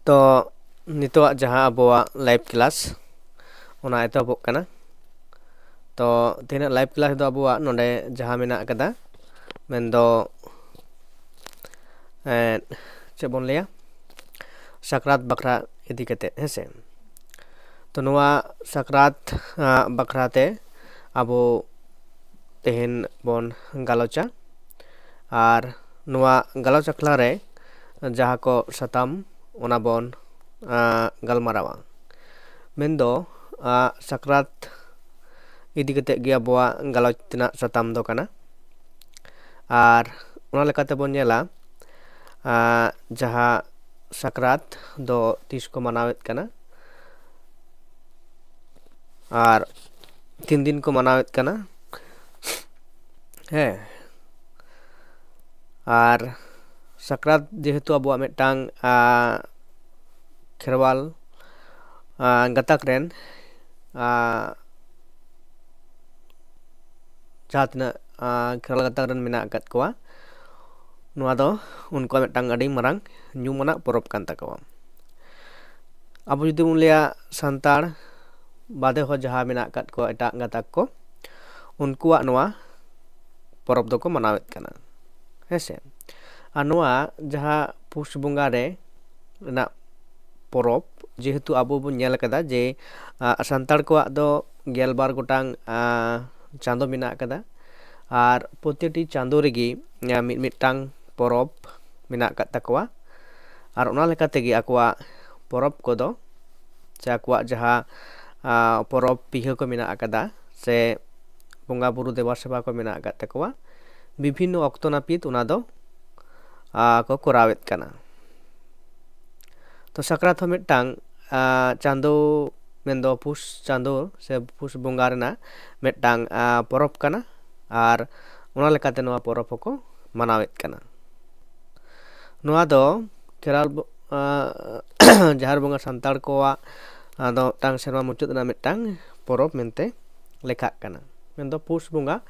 तो नितोग जहां अबोआ live class ओना एतहबोग कना तो तीना लाइव क्लास दो अबोआ नोंडे जहां मेना कदा मेनदो चे बोन लेया साक्रात बखरा इदी कते हेसे तो नोआ साक्रात बखराते अबो तेहन बोन गालोचा और नोआ गालोच अखला रे जहां को सताम ओना बोन गलमारावा मेनदो साक्रात इदी कते गे अबोआ गालोच तना सताम दो कना और ओना लेकाते बोन नेला जहां साक्रात दो तीस को मनावेत कना और 3 दिन को मनावेत कना है और साक्रात जेहेतु अबोआ मिटांग खेरवाल गतक रेन जहां खेरवाल गतक रेन मेना अकत कोआ नुआ दो उनको मिटांग अडी मरांग न्यूमना परब कान तकवा अब जुदी बुन लिया संताड़ बादे हो जहां मेना अकत को एटा गतक को उनकुआ नुआ परब दो को मनावेत कना हेसे अनुआ जहां पुष बुंगा रे ना परब जेहेतु अबो बुन नेल कदा जे संताड़ को दो गेलबार गोटांग चांदो मेना कदा और प्रतिटी चांदो रेगी मिटांग परब मेना कत तकवा और ओना लेका तेगी अकवा परब कोदो से अकवा जहां परब पिहा को मेना कदा से बुंगा बुरु देवा सेवा को मेना कत तकवा विभिन्न अक्तो नापित ओना दो को कोरावेत कना तो साक्रात हो मिटांग चांदो मेंदो पुष चांदो से पुष बुंगा रेना मिटांग परब कना और ओना लेकाते नोआ परब को मनावेत कना नोआ दो केरल जहार बुंगा संताड़ को दो टांग सेरवा मुचुद ना मिटांग परब मेनते लेखा कना मेंदो पुष बुंगा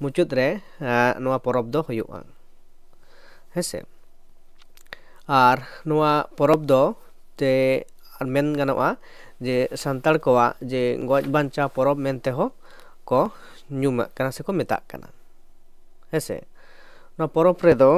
मुचुद रे नोआ परब दो हुयुआ हेसे और नोआ परब दो ते मेन गानोआ जे संताड़ को जे गज बांचा परब मेनते हो को न्यूम कना से को मेता कना हेसे नोआ परब रे दो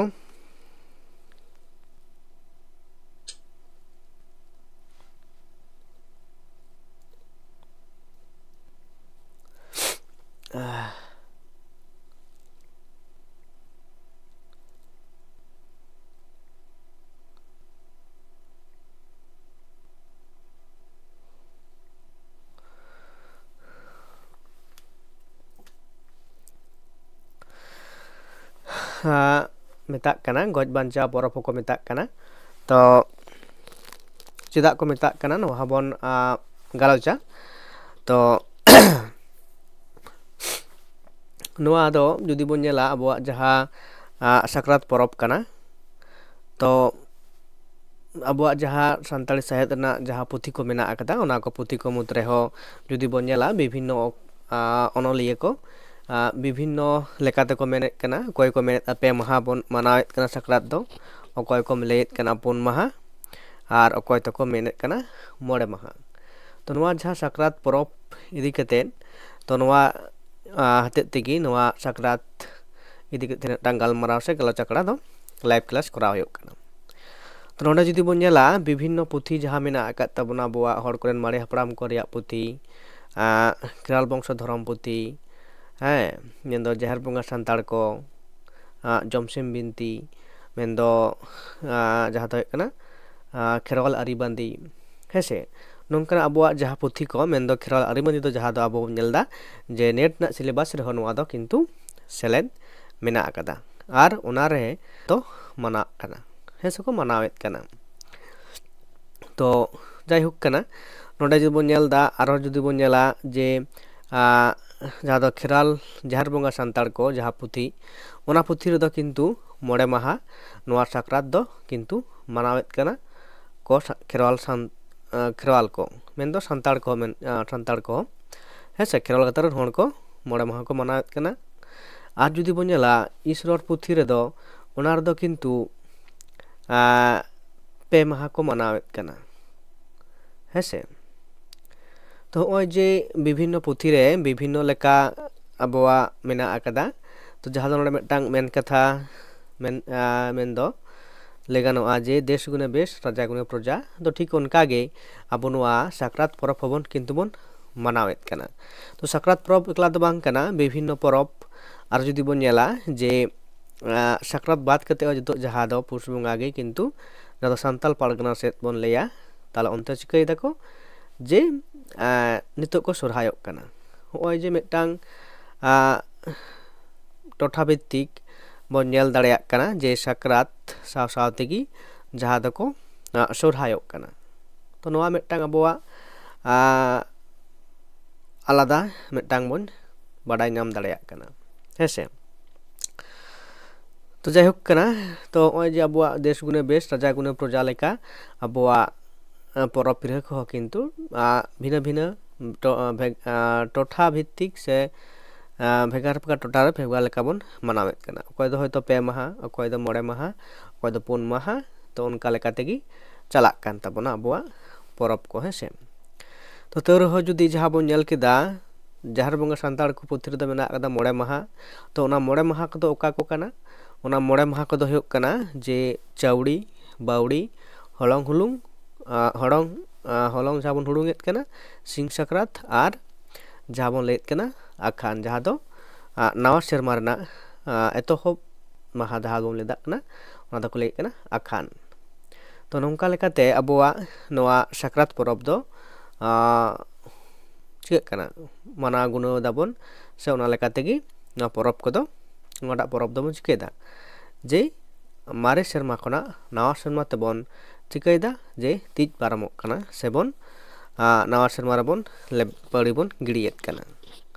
मेता कना गज बांचा परब को मेता कना तो चिदा को मेता कना नोहा बोन गालोचा तो नोआ दो जुदी बोन नेला अबोआ जहां साक्रात परब कना तो अबोआ जहां संताली साहित्य ना जहां पुथी को मेना अकदा ओना को पुथी को मुद्रे हो जुदी बोन नेला विभिन्न अनलिये को विभिन्न लेकाते को मेनेत कना कोई को मेनेत पे महा बोन मनावेत कना साक्रात दो अकोय को लेत कना पुन महा और अकोय तो को मेनेत कना मोड़े महा तो नोआ जहां साक्रात परब इदी कते तो नोआ हते तेगी नोआ साक्रात इदी कते टांगल मराव से गलो चकड़ा दो लाइव क्लास करा होय कना तो नोडा जुदी बोन नेला विभिन्न पुथी जहां मेना अकत तबना बोआ हड़ कोरेन मारे हपड़ाम को रिया पुथी खेराल वंश धर्म पुथी है मेंदो जहर बुंगा संताड़ को जमसिम बिनती मेंदो जहां तो कना खेरवाल अरिबंदी हेसे नोंकना अबोआ जहां पुथी को मेंदो खेरवाल अरिबंदी तो जहां दो अबो नेलदा जे नेट ना सिलेबस रे नोआ दो किंतु सेलेद मेना अकदा और ओना रे तो मना कना हेसे को मनावेत कना तो जाय हुक कना नोडे जुदी बोन नेलदा आरो जुदी बोन नेला जे जहां दो खेराल जहर बुंगा संताड़ को जहां पुथी ओना पुथी रे दो किंतु मोड़े महा नोआ साक्रात दो किंतु मनावेत कना को खेरवाल को मेन दो संताड़ को हेसे खेरवाल गतर होड़ को मोड़े महा को मनावेत कना और जुदी बोन नेला ईश्वर पुथी रे दो ओना रे दो किंतु ᱯᱮ ᱢᱟᱦᱟ ᱠᱚ ᱢᱟᱱᱟᱣᱮᱫ ᱠᱟᱱᱟ ᱦᱮᱸᱥᱮ ᱛᱚ ᱱᱚᱜᱼᱚᱭ ᱡᱮ ᱵᱤᱵᱷᱤᱱᱱᱚ ᱯᱩᱛᱷᱤ ᱨᱮ ᱵᱤᱵᱷᱤᱱᱱᱚ ᱞᱮᱠᱟ ᱟᱵᱚᱣᱟᱜ ᱢᱮᱱᱟᱜ ᱟᱠᱟᱫᱟ ᱛᱚ ᱡᱟᱦᱟᱸ ᱫᱚ ᱱᱚᱰᱮ ᱢᱤᱫᱴᱟᱝ ᱢᱮᱱ ᱠᱟᱛᱷᱟ ᱢᱮᱱᱫᱚ ᱞᱟᱹᱭ ᱜᱟᱱᱚᱜᱼᱟ ᱡᱮ ᱫᱮᱥ ᱜᱩᱱᱮ ᱵᱮᱥ ᱨᱟᱡᱟ ᱜᱩᱱᱮ ᱯᱨᱚᱡᱟ ᱫᱚ ᱴᱷᱤᱠ ᱚᱱᱠᱟᱜᱮ ᱟᱵᱚ ᱱᱚᱣᱟ ᱥᱟᱠᱨᱟᱛ ᱯᱚᱨᱚᱵᱽ ᱦᱚᱸᱵᱚᱱ ᱠᱤᱱᱛᱩ ᱵᱚᱱ ᱢᱟᱱᱟᱣᱮᱫ ᱠᱟᱱᱟ ᱛᱚ ᱥᱟᱠᱨᱟᱛ ᱯᱚᱨᱚᱵᱽ ᱮᱠᱞᱟ ᱫᱚ ᱵᱟᱝ ᱠᱟᱱᱟ ᱵᱤᱵᱷᱤᱱᱱᱚ ᱯᱚᱨᱚᱵᱽ ᱟᱨ ᱡᱩᱫᱤ ᱵᱚᱱ ᱧᱮᱞᱟ ᱡᱮ ᱥᱟᱠᱨᱟᱛ ᱵᱟᱫ ᱠᱟᱛᱮ ᱦᱚᱸ ᱱᱤᱛᱚᱜ ᱡᱟᱦᱟᱸ ᱫᱚ ᱯᱩᱥ ᱵᱚᱸᱜᱟ ᱜᱮ ᱠᱤᱱᱛᱩ ᱡᱟᱦᱟᱸ ᱫᱚ ᱥᱟᱱᱛᱟᱲ ᱯᱟᱨᱜᱟᱱᱟ ᱥᱮᱫ ᱵᱚᱱ ᱞᱟᱹᱭᱟ ᱛᱟᱦᱚᱞᱮ ᱚᱱᱛᱮ ᱪᱤᱠᱟᱹᱭ ᱫᱟᱠᱚ ᱡᱮ ᱱᱤᱛᱚᱜ ᱠᱚ ᱥᱚᱨᱦᱟᱭᱚᱜ ᱠᱟᱱᱟ ᱱᱚᱜᱼᱚᱭ ᱡᱮ ᱢᱤᱫᱴᱟᱝ ᱴᱚᱴᱷᱟ ᱵᱷᱤᱛᱛᱤᱠ ᱵᱚᱱ ᱧᱮᱞ ᱫᱟᱲᱮᱭᱟᱜ ᱠᱟᱱᱟ ᱡᱮ ᱥᱟᱠᱨᱟᱛ ᱥᱟᱶ ᱥᱟᱶ ᱛᱮᱜᱮ ᱡᱟᱦᱟᱸ ᱫᱚᱠᱚ ᱥᱚᱨᱦᱟᱭᱚᱜ ᱠᱟᱱᱟ ᱛᱚ ᱱᱚᱣᱟ ᱢᱤᱫᱴᱟᱝ ᱟᱵᱚᱣᱟᱜ ᱟᱞᱟᱫᱟ ᱢᱤᱫᱴᱟᱝ ᱵᱚᱱ ᱵᱟᱰᱟᱭ ᱧᱟᱢ ᱫᱟᱲᱮᱭᱟᱜ ᱠᱟᱱᱟ ᱦᱮᱸᱥᱮ ᱛᱚ ᱡᱟᱭᱦᱳᱠ ᱠᱟᱱᱟ ᱛᱚ ᱱᱚᱜᱼᱚᱭ ᱡᱮ ᱟᱵᱚᱣᱟᱜ ᱫᱮᱥ ᱜᱩᱱᱮ ᱵᱮᱥ ᱨᱟᱡᱟ ᱜᱩᱱᱮ ᱯᱨᱚᱡᱟ ᱞᱮᱠᱟ ᱟᱵᱚᱣᱟᱜ ᱯᱚᱨᱚᱵᱽ ᱯᱤᱨᱦᱟᱹ ᱠᱚᱦᱚᱸ ᱠᱤᱱᱛᱩ ᱵᱷᱤᱱᱟᱹ ᱵᱷᱤᱱᱟᱹ ᱴᱚᱴᱷᱟ ᱵᱷᱤᱛᱛᱤᱠ ᱥᱮ ᱵᱷᱮᱜᱟᱨ ᱵᱷᱮᱜᱟᱨ ᱴᱚᱴᱷᱟᱨᱮ ᱵᱷᱮᱜᱟᱨ ᱞᱮᱠᱟ ᱵᱚᱱ ᱢᱟᱱᱟᱣᱮᱫ ᱠᱟᱱᱟ ᱚᱠᱚᱭ ᱫᱚ ᱦᱚᱭᱛᱳ 5 ᱢᱟᱦᱟ ᱚᱠᱚᱭ ᱫᱚ 5 ᱢᱟᱦᱟ ᱚᱠᱚᱭ ᱫᱚ 4 ᱢᱟᱦᱟ ᱛᱚ ᱚᱱᱠᱟ ᱞᱮᱠᱟ ᱛᱮᱜᱮ ᱪᱟᱞᱟᱜ ᱠᱟᱱ ᱛᱟᱵᱚᱱᱟ ᱟᱵᱚᱣᱟᱜ ᱯᱚᱨᱚᱵᱽ ᱠᱚ ᱦᱮᱸᱥᱮ ᱛᱚ ᱛᱟᱹᱣ ᱨᱮᱦᱚᱸ ᱡᱩᱫᱤ ᱡᱟᱦᱟᱸ ᱵᱚᱱ ᱧᱮᱞ ᱠᱮᱫᱟ ᱡᱟᱦᱮᱨ ᱵᱚᱸᱜᱟ ᱥᱟᱱᱛᱟᱲ ᱠᱚ ᱯᱩᱛᱷᱤ ᱨᱮᱫᱚ ᱢᱮᱱᱟᱜ ᱟᱠᱟᱫᱟ 5 ᱢᱟᱦᱟ ᱛᱚ ᱚᱱᱟ 5 ᱢᱟᱦᱟ ᱠᱚᱫᱚ ᱚᱠᱟ ᱠᱚ ᱠᱟᱱᱟ ᱚᱱᱟ 5 ᱢᱟᱦᱟ ᱠᱚᱫᱚ ᱦᱩᱭᱩᱜ ᱠᱟᱱᱟ ᱡᱮ ᱪᱟᱹᱣᱲᱤ ᱵᱟᱹᱣᱲᱤ ᱦᱚᱞᱚᱝ ᱦᱩᱲᱩᱝ ᱦᱚᱞᱚᱝ ᱡᱟᱦᱟᱸ ᱵᱚᱱ ᱦᱩᱲᱩᱝᱮᱫ ᱠᱟᱱᱟ ᱥᱤᱧ ᱥᱟᱠᱨᱟᱛ ᱟᱨ ᱡᱟᱦᱟᱸ ᱵᱚᱱ ᱞᱟᱹᱭᱮᱫ ᱠᱟᱱᱟ ᱟᱠᱷᱟᱱ ᱡᱟᱦᱟᱸ ᱫᱚ ᱱᱟᱣᱟ ᱥᱮᱨᱢᱟ ᱨᱮᱱᱟᱜ ᱮᱛᱚᱦᱚᱵ ᱢᱟᱦᱟ ᱡᱟᱦᱟᱸ ᱵᱚᱱ ᱞᱮᱫᱟᱜ ᱠᱟᱱᱟ ᱚᱱᱟ ᱫᱚᱠᱚ ᱞᱟᱹᱭᱮᱫ ᱠᱟᱱᱟ ᱟᱠᱷᱟᱱ ᱛᱚ ᱱᱚᱝᱠᱟ ᱞᱮᱠᱟᱛᱮ ᱟᱵᱚᱣᱟᱜ ᱱᱚᱣᱟ ᱥᱟᱠᱨᱟᱛ ᱯᱚᱨᱚᱵᱽ ᱫᱚ ᱪᱤᱠᱟᱹᱜ ᱠᱟᱱᱟ ᱢᱟᱱᱟᱣ ᱜᱩᱱᱟᱹᱣ ᱫᱟᱵᱚᱱ ᱥᱮ ᱚᱱᱟ ᱞᱮᱠᱟ ᱛᱮᱜᱮ ᱱᱚᱣᱟ ᱯᱚᱨᱚᱵᱽ ᱠᱚᱫᱚ ᱱᱚᱣᱟᱴᱟᱜ ᱯᱚᱨᱚᱵᱽ ᱫᱚᱵᱚᱱ ᱪᱤᱠᱟᱹᱭᱮᱫᱟ ᱡᱮ ᱢᱟᱨᱮ ᱥᱮᱨᱢᱟ ᱠᱷᱚᱱᱟᱜ ᱱᱟᱣᱟ ᱥᱮᱨᱢᱟ ᱛᱮᱵᱚᱱ ᱪᱤᱠᱟᱹᱭᱮᱫᱟ ᱡᱮ ᱛᱤᱡ ᱯᱟᱨᱚᱢᱚᱜ ᱠᱟᱱᱟ ᱥᱮᱵᱚᱱ ᱱᱟᱣᱟ ᱥᱮᱨᱢᱟ ᱨᱮᱵᱚᱱ ᱯᱟᱹᱲᱤ ᱵᱚᱱ ᱜᱤᱰᱤᱭᱮᱫ ᱠᱟᱱᱟ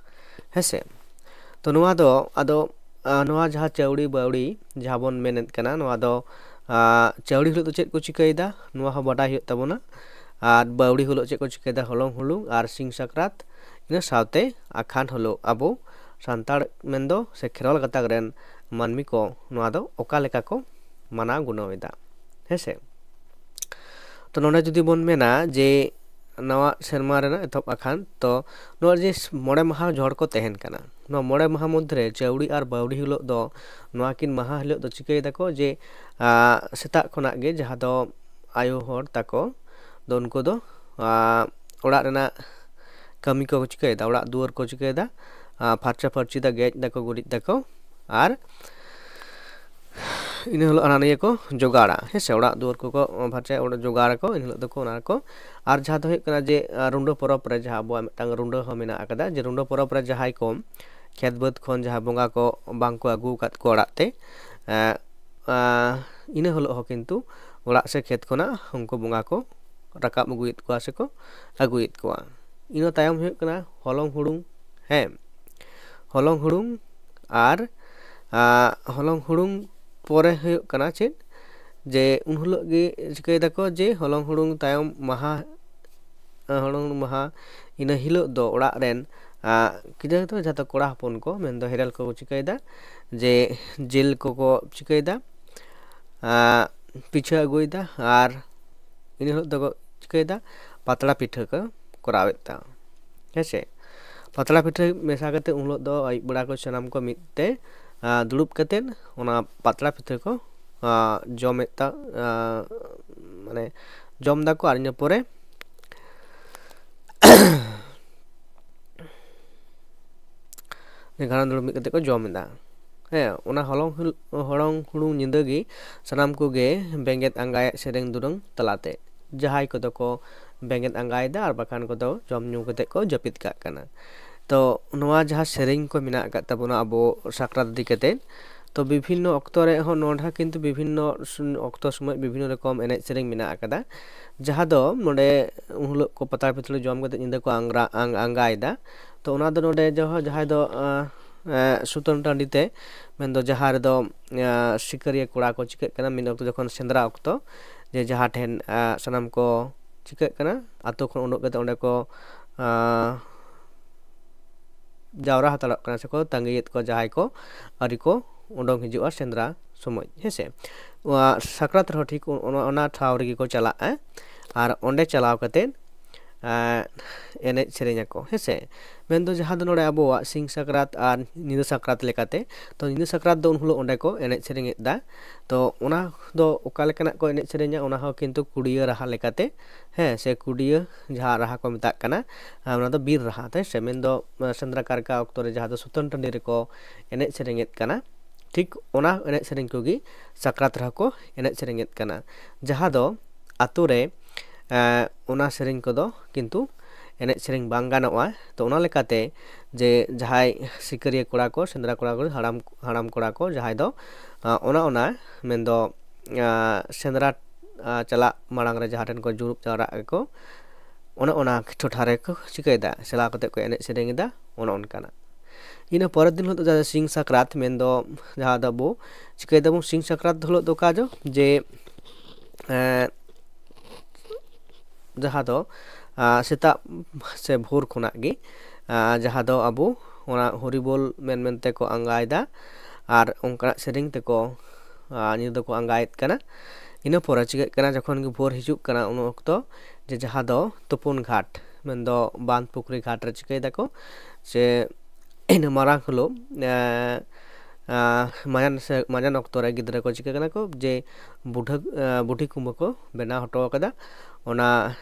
ᱦᱮᱸᱥᱮ ᱛᱚ ᱱᱚᱣᱟ ᱫᱚ ᱟᱫᱚ ᱱᱚᱣᱟ ᱡᱟᱦᱟᱸ ᱪᱟᱹᱣᱲᱤ ᱵᱟᱹᱣᱲᱤ ᱡᱟᱦᱟᱸ ᱵᱚᱱ ᱢᱮᱱᱮᱫ ᱠᱟᱱᱟ ᱱᱚᱣᱟ ᱫᱚ ᱪᱟᱹᱣᱲᱤ ᱦᱤᱞᱳᱜ ᱫᱚ ᱪᱮᱫ ᱠᱚ ᱪᱤᱠᱟᱹᱭᱮᱫᱟ ᱱᱚᱣᱟ ᱦᱚᱸ ᱵᱟᱰᱟᱭ ᱦᱩᱭᱩᱜ ᱛᱟᱵᱚᱱᱟ ᱟᱨ ᱵᱟᱹᱣᱲᱤ ᱦᱤᱞᱳᱜ ᱪᱮᱫ ᱠᱚ ᱪᱤᱠᱟᱹᱭᱮᱫᱟ ᱦᱚᱞᱚᱝ ᱦᱩᱲᱩᱝ ᱟᱨ ᱥᱤᱧ ᱥᱟᱠᱨᱟᱛ ᱤᱱᱟᱹ ᱥᱟᱶᱛᱮ ᱟᱠᱷᱟᱱ ᱦᱤᱞᱳᱜ ᱟᱵᱚ ᱥᱟᱱᱛᱟᱲ ᱢᱮᱱᱫᱚ ᱥᱮ ᱠᱷᱮᱨᱣᱟᱞ ᱜᱟᱛᱟᱠ ᱨᱮᱱ ᱢᱟᱹᱱᱢᱤ ko ᱱᱚᱣᱟ ᱫᱚ ᱚᱠᱟ ᱞᱮᱠᱟ ᱠᱚ ᱢᱟᱱᱟᱣ ᱜᱩᱱᱟᱹᱣ ᱮᱫᱟ ᱦᱮᱸᱥᱮ ᱛᱚ ᱱᱚᱰᱮ ᱡᱩᱫᱤ ᱵᱚᱱ ᱢᱮᱱᱟ ᱡᱮ ᱱᱟᱣᱟ ᱥᱮᱨᱢᱟ ᱨᱮᱱᱟᱜ ᱮᱛᱚᱦᱚᱵ ᱟᱠᱷᱟᱱ ᱛᱚ ᱱᱚᱣᱟ ᱡᱮ 5 ᱢᱟᱦᱟ ᱡᱚᱦᱚᱲ ᱠᱚ ᱛᱟᱦᱮᱱ ᱠᱟᱱᱟ ᱱᱚᱣᱟ 5 ᱢᱟᱦᱟ ᱢᱚᱫᱽᱫᱷᱮ ᱪᱟᱹᱣᱲᱤ ᱟᱨ ᱵᱟᱹᱣᱲᱤ ᱦᱤᱞᱳᱜ ᱫᱚ ᱱᱚᱣᱟ ᱠᱤᱱ ᱢᱟᱦᱟ ᱦᱤᱞᱳᱜ ᱫᱚ ᱪᱤᱠᱟᱹᱭ ᱫᱟᱠᱚ ᱡᱮ ᱥᱮᱛᱟᱜ ᱠᱷᱚᱱᱟᱜ ᱜᱮ ᱡᱟᱦᱟᱸ ᱫᱚ ᱟᱭᱳ ᱦᱚᱲ ᱛᱟᱠᱚ ᱫᱚ ᱩᱱᱠᱩ ᱫᱚ ᱚᱲᱟᱜ ᱨᱮᱱᱟᱜ ᱠᱟᱹᱢᱤ ᱠᱚ ᱪᱤᱠᱟᱹᱭᱮᱫᱟ ᱚᱲᱟᱜ ᱫᱩᱣᱟᱹᱨ ᱠᱚ ᱪᱤᱠᱟᱹᱭᱮᱫᱟ ᱯᱷᱟᱨᱪᱟ ᱯᱷᱟᱨᱪᱤ ᱫᱟ ᱜᱮᱡ ᱫᱟᱠᱚ ᱜᱩᱨᱤᱡ ᱫᱟᱠᱚ ᱟᱨ ᱤᱱᱟᱹ ᱦᱤᱞᱳᱜ ᱦᱟᱱᱟ ᱱᱤᱭᱟᱹ ᱠᱚ ᱡᱚᱜᱟᱲᱟ ᱦᱮᱸᱥᱮ ᱚᱲᱟᱜ ᱫᱩᱣᱟᱹᱨ ᱠᱚᱠᱚ ᱯᱷᱟᱨᱪᱟᱭᱟ ᱚᱸᱰᱮ ᱡᱚᱜᱟᱲᱟᱠᱚ ᱤᱱ ᱦᱤᱞᱳᱜ ᱫᱚᱠᱚ ᱚᱱᱟ ᱠᱚ ᱟᱨ ᱡᱟᱦᱟᱸ ᱫᱚ ᱦᱩᱭᱩᱜ ᱠᱟᱱᱟ ᱡᱮ ᱨᱩᱸᱰᱟᱹ ᱯᱚᱨᱚᱵᱽ ᱨᱮ ᱡᱟᱦᱟᱸ ᱟᱵᱚᱣᱟᱜ ᱢᱤᱫᱴᱟᱝ ᱨᱩᱸᱰᱟᱹ ᱦᱚᱸ ᱢᱮᱱᱟᱜ ᱟᱠᱟᱫᱟ ᱡᱮ ᱨᱩᱸᱰᱟᱹ ᱯᱚᱨᱚᱵᱽ ᱨᱮ ᱡᱟᱦᱟᱸᱭ ᱠᱚ ᱠᱷᱮᱛ ᱵᱟᱹᱫᱽ ᱠᱷᱚᱱ ᱡᱟᱦᱟᱸ ᱵᱚᱸᱜᱟ ko ᱵᱟᱝ ᱠᱚ ᱟᱹᱜᱩ ᱟᱠᱟᱫ ᱠᱚ ᱚᱲᱟᱜ ᱛᱮ ᱤᱱᱟᱹ ᱦᱤᱞᱳᱜ ᱦᱚᱸ ᱠᱤᱱᱛᱩ ᱚᱲᱟᱜ ᱥᱮ ᱠᱷᱮᱛ ᱠᱷᱚᱱᱟᱜ ᱩᱱᱠᱩ ᱵᱚᱸᱜᱟ ko ᱨᱟᱠᱟᱵ ᱟᱹᱜᱩᱭᱮᱫ ᱠᱚᱣᱟ ᱥᱮᱠᱚ ᱟᱹᱜᱩᱭᱮᱫ ᱠᱚᱣᱟ ᱤᱱᱟᱹ ᱛᱟᱭᱚᱢ ᱦᱩᱭᱩᱜ ᱠᱟᱱᱟ ᱦᱚᱞᱚᱝ ᱦᱩᱲᱩᱝ ᱦᱮᱸ ᱦᱚᱞᱚᱝ ᱦᱩᱲᱩᱝ ᱟᱨ ᱦᱚᱞᱚᱝ ᱦᱩᱲᱩᱝ ᱯᱚᱨᱮ ᱦᱩᱭᱩᱜ ᱠᱟᱱᱟ ᱪᱮᱫ ᱡᱮ ᱩᱱ ᱦᱤᱞᱳᱜ ᱜᱮ ᱪᱤᱠᱟᱹᱭ ᱫᱟᱠᱚ ᱡᱮ ᱦᱚᱞᱚᱝ ᱦᱩᱲᱩᱝ ᱛᱟᱭᱚᱢ ᱢᱟᱦᱟ ᱦᱚᱞᱚᱝ ᱢᱟᱦᱟ ᱤᱱᱟᱹ ᱦᱤᱞᱳᱜ ᱫᱚ ᱚᱲᱟᱜ ᱨᱮᱱ ᱜᱤᱫᱽᱨᱟᱹ ᱫᱚ ᱡᱷᱚᱛᱚ ᱠᱚᱲᱟ ᱦᱚᱯᱚᱱ ko ᱢᱮᱱᱫᱚ ᱦᱮᱨᱮᱞ ᱠᱚ ᱪᱤᱠᱟᱹᱭᱮᱫᱟ ᱡᱮ ᱡᱤᱞ ᱠᱚᱠᱚ ᱪᱤᱠᱟᱹᱭᱮᱫᱟ ᱯᱤᱴᱷᱟᱹ ᱟᱹᱜᱩᱭᱮᱫᱟ ᱟᱨ ᱤᱱᱟᱹ ᱦᱤᱞᱳᱜ ᱫᱚᱠᱚ ᱪᱤᱠᱟᱹᱭᱮᱫᱟ ᱯᱟᱛᱲᱟ ᱯᱤᱴᱷᱟᱹ ko ᱠᱚᱨᱟᱣᱮᱫᱟ ᱦᱮᱸᱥᱮ ᱯᱟᱛᱲᱟ ᱯᱤᱴᱷᱟᱹ ᱢᱮᱥᱟ ᱠᱟᱛᱮ ᱩᱱ ᱦᱤᱞᱳᱜ ᱫᱚ ᱟᱹᱭᱩᱵ ᱵᱮᱲᱟ ko ᱥᱟᱱᱟᱢ ko ᱢᱤᱫ ᱛᱮ ᱫᱩᱲᱩᱵ ᱠᱟᱛᱮᱫ ᱚᱱᱟ ᱯᱟᱛᱲᱟ ᱯᱤᱴᱷᱟᱹ ko ᱡᱚᱢᱮᱫᱟ ᱢᱟᱱᱮ ᱡᱚᱢ ᱫᱟᱠᱚ ᱟᱨ ᱤᱱᱟᱹ ᱯᱚᱨᱮ ᱜᱷᱟᱨᱚᱸᱡᱽ ᱫᱩᱲᱩᱵ ᱢᱤᱫ ᱠᱟᱛᱮ ko ᱡᱚᱢ ᱮᱫᱟ ᱦᱮᱸ ᱚᱱᱟ ᱦᱚᱞᱚᱝ ᱦᱩᱲᱩᱝ ᱧᱤᱫᱟᱹ ᱜᱮ ᱥᱟᱱᱟᱢ ᱠᱚᱜᱮ ᱵᱮᱸᱜᱮᱫ ᱟᱸᱜᱟᱭᱮᱫ ᱥᱮᱨᱮᱧ ᱫᱩᱨᱟᱹᱝ ᱛᱟᱞᱟᱛᱮ ᱡᱟᱦᱟᱸᱭ ᱠᱚᱫᱚ ko ᱵᱮᱸᱜᱮᱫ ᱟᱸᱜᱟᱭᱮᱫᱟ ᱟᱨ ᱵᱟᱠᱷᱟᱱ ᱠᱚᱫᱚ ᱡᱚᱢ ᱧᱩ ᱠᱟᱛᱮ ko ᱡᱟᱹᱯᱤᱫ ᱠᱟᱜ ᱠᱟᱱᱟ ᱛᱚ ᱱᱚᱣᱟ ᱡᱟᱦᱟᱸ ᱥᱮᱨᱮᱧ ko ᱢᱮᱱᱟᱜ ᱟᱠᱟᱫ ᱛᱟᱵᱚᱱᱟ ᱟᱵᱚ ᱥᱟᱠᱨᱟᱛ ᱤᱫᱤ ᱠᱟᱛᱮ ᱛᱚ ᱵᱤᱵᱷᱤᱱᱱᱚ ᱚᱠᱛᱚ ᱨᱮᱦᱚᱸ ᱱᱚᱰᱮ ᱠᱤᱱᱛᱩ ᱵᱤᱵᱷᱤᱱᱱᱚ ᱚᱠᱛᱚ ᱥᱚᱢᱚᱭ ᱵᱤᱵᱷᱤᱱᱱᱚ ᱨᱚᱠᱚᱢ ᱮᱱᱮᱡ ᱥᱮᱨᱮᱧ ᱢᱮᱱᱟᱜ ᱟᱠᱟᱫᱟ ᱡᱟᱦᱟᱸ ᱫᱚ ᱱᱚᱰᱮ ᱩᱱ ᱦᱤᱞᱳᱜ ko ᱯᱟᱛᱲᱟ ᱯᱤᱴᱷᱟᱹ ᱡᱚᱢ ᱠᱟᱛᱮ ᱧᱤᱫᱟᱹ ko ᱟᱸᱜᱟᱭᱮᱫᱟ ᱛᱚ ᱚᱱᱟ ᱫᱚ ᱱᱚᱰᱮ ᱡᱟᱦᱟᱸᱭ ᱫᱚ ᱥᱩᱛᱟᱹᱱ ᱴᱟᱺᱰᱤ ᱛᱮ ᱢᱮᱱᱫᱚ ᱡᱟᱦᱟᱸ ᱨᱮᱫᱚ ᱥᱤᱠᱟᱹᱨᱤᱭᱟᱹ ᱠᱚᱲᱟ ko ᱪᱤᱠᱟᱹᱜ ᱠᱟᱱᱟ ᱢᱤᱫ ᱚᱠᱛᱚ ᱡᱚᱠᱷᱚᱱ ᱥᱮᱸᱫᱽᱨᱟ ᱚᱠᱛᱚ ᱡᱮ ᱡᱟᱦᱟᱸ ᱴᱷᱮᱱ ᱥᱟᱱᱟᱢ ko ᱪᱤᱠᱟᱹᱜ ᱠᱟᱱᱟ ᱟᱛᱳ ᱠᱷᱚᱱ ᱩᱰᱩᱠ ᱠᱟᱛᱮ ᱚᱸᱰᱮ ko ᱡᱟᱣᱨᱟ ᱦᱟᱛᱟᱲᱚᱜ ᱠᱟᱱᱟ ᱥᱮᱠᱚ ᱛᱟᱸᱜᱤᱭᱮᱫ ᱠᱚᱣᱟ ᱡᱟᱦᱟᱸᱭ ko ᱟᱹᱣᱨᱤ ko ᱩᱰᱩᱝ ᱦᱤᱡᱩᱜᱼᱟ ᱥᱮᱸᱫᱽᱨᱟ ᱥᱚᱢᱚᱭ ᱦᱮᱸᱥᱮ ᱥᱟᱠᱨᱟᱛ ᱨᱮᱦᱚᱸ ᱴᱷᱤᱠ ᱚᱱᱟ ᱴᱷᱟᱶ ᱨᱮᱜᱮ ᱠᱚ ᱪᱟᱞᱟᱜᱼᱟ ᱟᱨ ᱚᱸᱰᱮ ᱪᱟᱞᱟᱣ ᱠᱟᱛᱮᱫ ᱮᱱᱮᱡ ᱥᱮᱨᱮᱧ ᱟᱠᱚ ᱦᱮᱸᱥᱮ ᱢᱮᱱᱫᱚ ᱡᱟᱦᱟᱸ ᱫᱚ ᱱᱚᱰᱮ ᱟᱵᱚᱣᱟᱜ ᱥᱤᱧ ᱥᱟᱠᱨᱟᱛ ᱟᱨ ᱧᱤᱫᱟᱹ ᱥᱟᱠᱨᱟᱛ ᱞᱮᱠᱟᱛᱮ ᱛᱚ ᱧᱤᱫᱟᱹ ᱥᱟᱠᱨᱟᱛ ᱫᱚ ᱩᱱ ᱦᱤᱞᱳᱜ ᱚᱸᱰᱮ ᱠᱚ ᱮᱱᱮᱡ ᱥᱮᱨᱮᱧᱮᱫᱟ ᱛᱚ ᱚᱱᱟ ᱫᱚ ᱚᱠᱟ ᱞᱮᱠᱟᱱᱟᱜ ᱠᱚ ᱮᱱᱮᱡ ᱥᱮᱨᱮᱧᱟ ᱚᱱᱟ ᱦᱚᱸ ᱠᱤᱱᱛᱩ ᱠᱩᱰᱤᱭᱟᱹ ᱨᱟᱦᱟ ᱞᱮᱠᱟᱛᱮ ᱦᱮᱸ ᱥᱮ ᱠᱩᱰᱤᱭᱟᱹ ᱡᱟᱦᱟᱸ ᱨᱟᱦᱟ ᱠᱚ ᱢᱮᱛᱟᱜ ᱠᱟᱱᱟ ᱚᱱᱟ ᱫᱚ ᱵᱤᱨ ᱨᱟᱦᱟ ᱛᱟᱭ ᱥᱮ ᱢᱮᱱᱫᱚ ᱥᱮᱸᱫᱽᱨᱟ ᱠᱟᱨᱠᱟ ᱚᱠᱛᱚ ᱨᱮ ᱡᱟᱦᱟᱸ ᱫᱚ ᱥᱩᱛᱟᱹᱱ ᱴᱟᱺᱰᱤ ᱨᱮᱠᱚ ᱮᱱᱮᱡ ᱥᱮᱨᱮᱧᱮᱫ ᱠᱟᱱᱟ ᱴᱷᱤᱠ ᱚᱱᱟ ᱮᱱᱮᱡ ᱥᱮᱨᱮᱧ ᱠᱚᱜᱮ ᱥᱟᱠᱨᱟᱛ ᱨᱮᱦᱚᱸ ᱠᱚ ᱮᱱᱮᱡ ᱥᱮᱨᱮᱧᱮᱫ ᱠᱟᱱᱟ ᱡᱟᱦᱟᱸ ᱫᱚ ᱟᱛᱳ ᱨᱮ ᱚᱱᱟ ᱥᱮᱨᱮᱧ ᱠᱚᱫᱚ ᱠᱤᱱᱛᱩ ᱮᱱᱮᱡ ᱥᱮᱨᱮᱧ ᱵᱟᱝ ᱜᱟᱱᱚᱜᱼᱟ ᱛᱚ ᱚᱱᱟ ᱞᱮᱠᱟᱛᱮ ᱡᱮ ᱡᱟᱦᱟᱸᱭ ᱥᱤᱠᱟᱹᱨᱤᱭᱟᱹ ᱠᱚᱲᱟ ᱠᱚ ᱥᱮᱸᱫᱽᱨᱟ ᱠᱚᱲᱟ ᱠᱚ ᱦᱟᱲᱟᱢ ᱠᱚᱲᱟ ᱠᱚ ᱡᱟᱦᱟᱸᱭ ᱫᱚ ᱚᱱᱟ ᱢᱮᱱᱫᱚ ᱥᱮᱸᱫᱽᱨᱟ ᱪᱟᱞᱟᱜ ᱢᱟᱲᱟᱝ ᱨᱮ ᱡᱟᱦᱟᱸ ᱴᱷᱮᱱ ᱠᱚ ᱡᱩᱲᱩᱵ ᱡᱟᱣᱨᱟᱜ ᱟᱠᱚ ᱚᱱᱟ ᱴᱚᱴᱷᱟ ᱨᱮᱠᱚ ᱪᱤᱠᱟᱹᱭᱮᱫᱟ ᱪᱟᱞᱟᱣ ᱠᱟᱛᱮ ᱠᱚ ᱮᱱᱮᱡ ᱥᱮᱨᱮᱧ ᱮᱫᱟ ᱚᱱᱮ ᱚᱱᱠᱟᱱᱟᱜ ᱤᱱᱟᱹ ᱯᱚᱨᱮᱨ ᱫᱤᱱ ᱦᱤᱞᱳᱜ ᱫᱚ ᱡᱟᱦᱟᱸ ᱥᱤᱧ ᱥᱟᱠᱨᱟᱛ ᱢᱮᱱᱫᱚ ᱡᱟᱦᱟᱸ ᱫᱚ ᱟᱵᱚ ᱪᱤᱠᱟᱹᱭ ᱫᱟᱵᱚᱱ ᱥᱤᱧ ᱥᱟᱠᱨᱟᱛ ᱦᱤᱞᱳᱜ ᱫᱚ ᱚᱠᱟ ᱡᱮ ᱡᱟᱦᱟᱸ ᱫᱚ ᱥᱮᱛᱟᱜ ᱥᱮ ᱵᱷᱳᱨ ᱠᱷᱚᱱᱟᱜ ᱜᱮ ᱡᱟᱦᱟᱸ ᱫᱚ ᱟᱵᱚ ᱚᱱᱟ ᱦᱚᱨᱤᱵᱚᱞ ᱢᱮᱱ ᱛᱮᱠᱚ ᱟᱸᱜᱟᱭᱮᱫᱟ ᱟᱨ ᱚᱱᱠᱟᱱᱟᱜ ᱥᱮᱨᱮᱧ تᱮᱠᱚ ᱧᱤᱫᱟᱹ ᱫᱚᱠᱚ ᱟᱸᱜᱟᱭᱮᱫ ᱠᱟᱱᱟ ᱤᱱᱟᱹ ᱯᱚᱨᱮ ᱪᱤᱠᱟᱹᱜ ᱠᱟᱱᱟ ᱡᱚᱠᱷᱚᱱ ᱜᱮ ᱵᱷᱳᱨ ᱦᱤᱡᱩᱜ ᱠᱟᱱᱟ ᱩᱱ ᱚᱠᱛᱚ ᱡᱮ ᱡᱟᱦᱟᱸ ᱫᱚ ᱛᱩᱯᱩᱱ ᱜᱷᱟᱴ ᱢᱮᱱᱫᱚ ᱵᱟᱸᱫ ᱯᱩᱠᱷᱨᱤ ᱜᱷᱟᱴ ᱨᱮ ᱪᱤᱠᱟᱹᱭ ᱫᱟᱠᱚ ᱥᱮ ᱤᱱᱟᱹ ᱢᱟᱨᱟᱝ ᱦᱤᱞᱳᱜ ᱢᱟᱸᱡᱟᱱ ᱚᱠᱛᱚ ᱨᱮ ᱜᱤᱫᱽᱨᱟᱹ ᱠᱚ ᱪᱤᱠᱟᱹ ᱠᱟᱱᱟ ᱠᱚ ᱡᱮ ᱵᱩᱰᱷᱤ ᱠᱩᱢᱵᱟᱹ ᱠᱚ ᱵᱮᱱᱟᱣ ᱦᱚᱴᱚ ᱟᱠᱟᱫᱟ ᱚᱱᱟ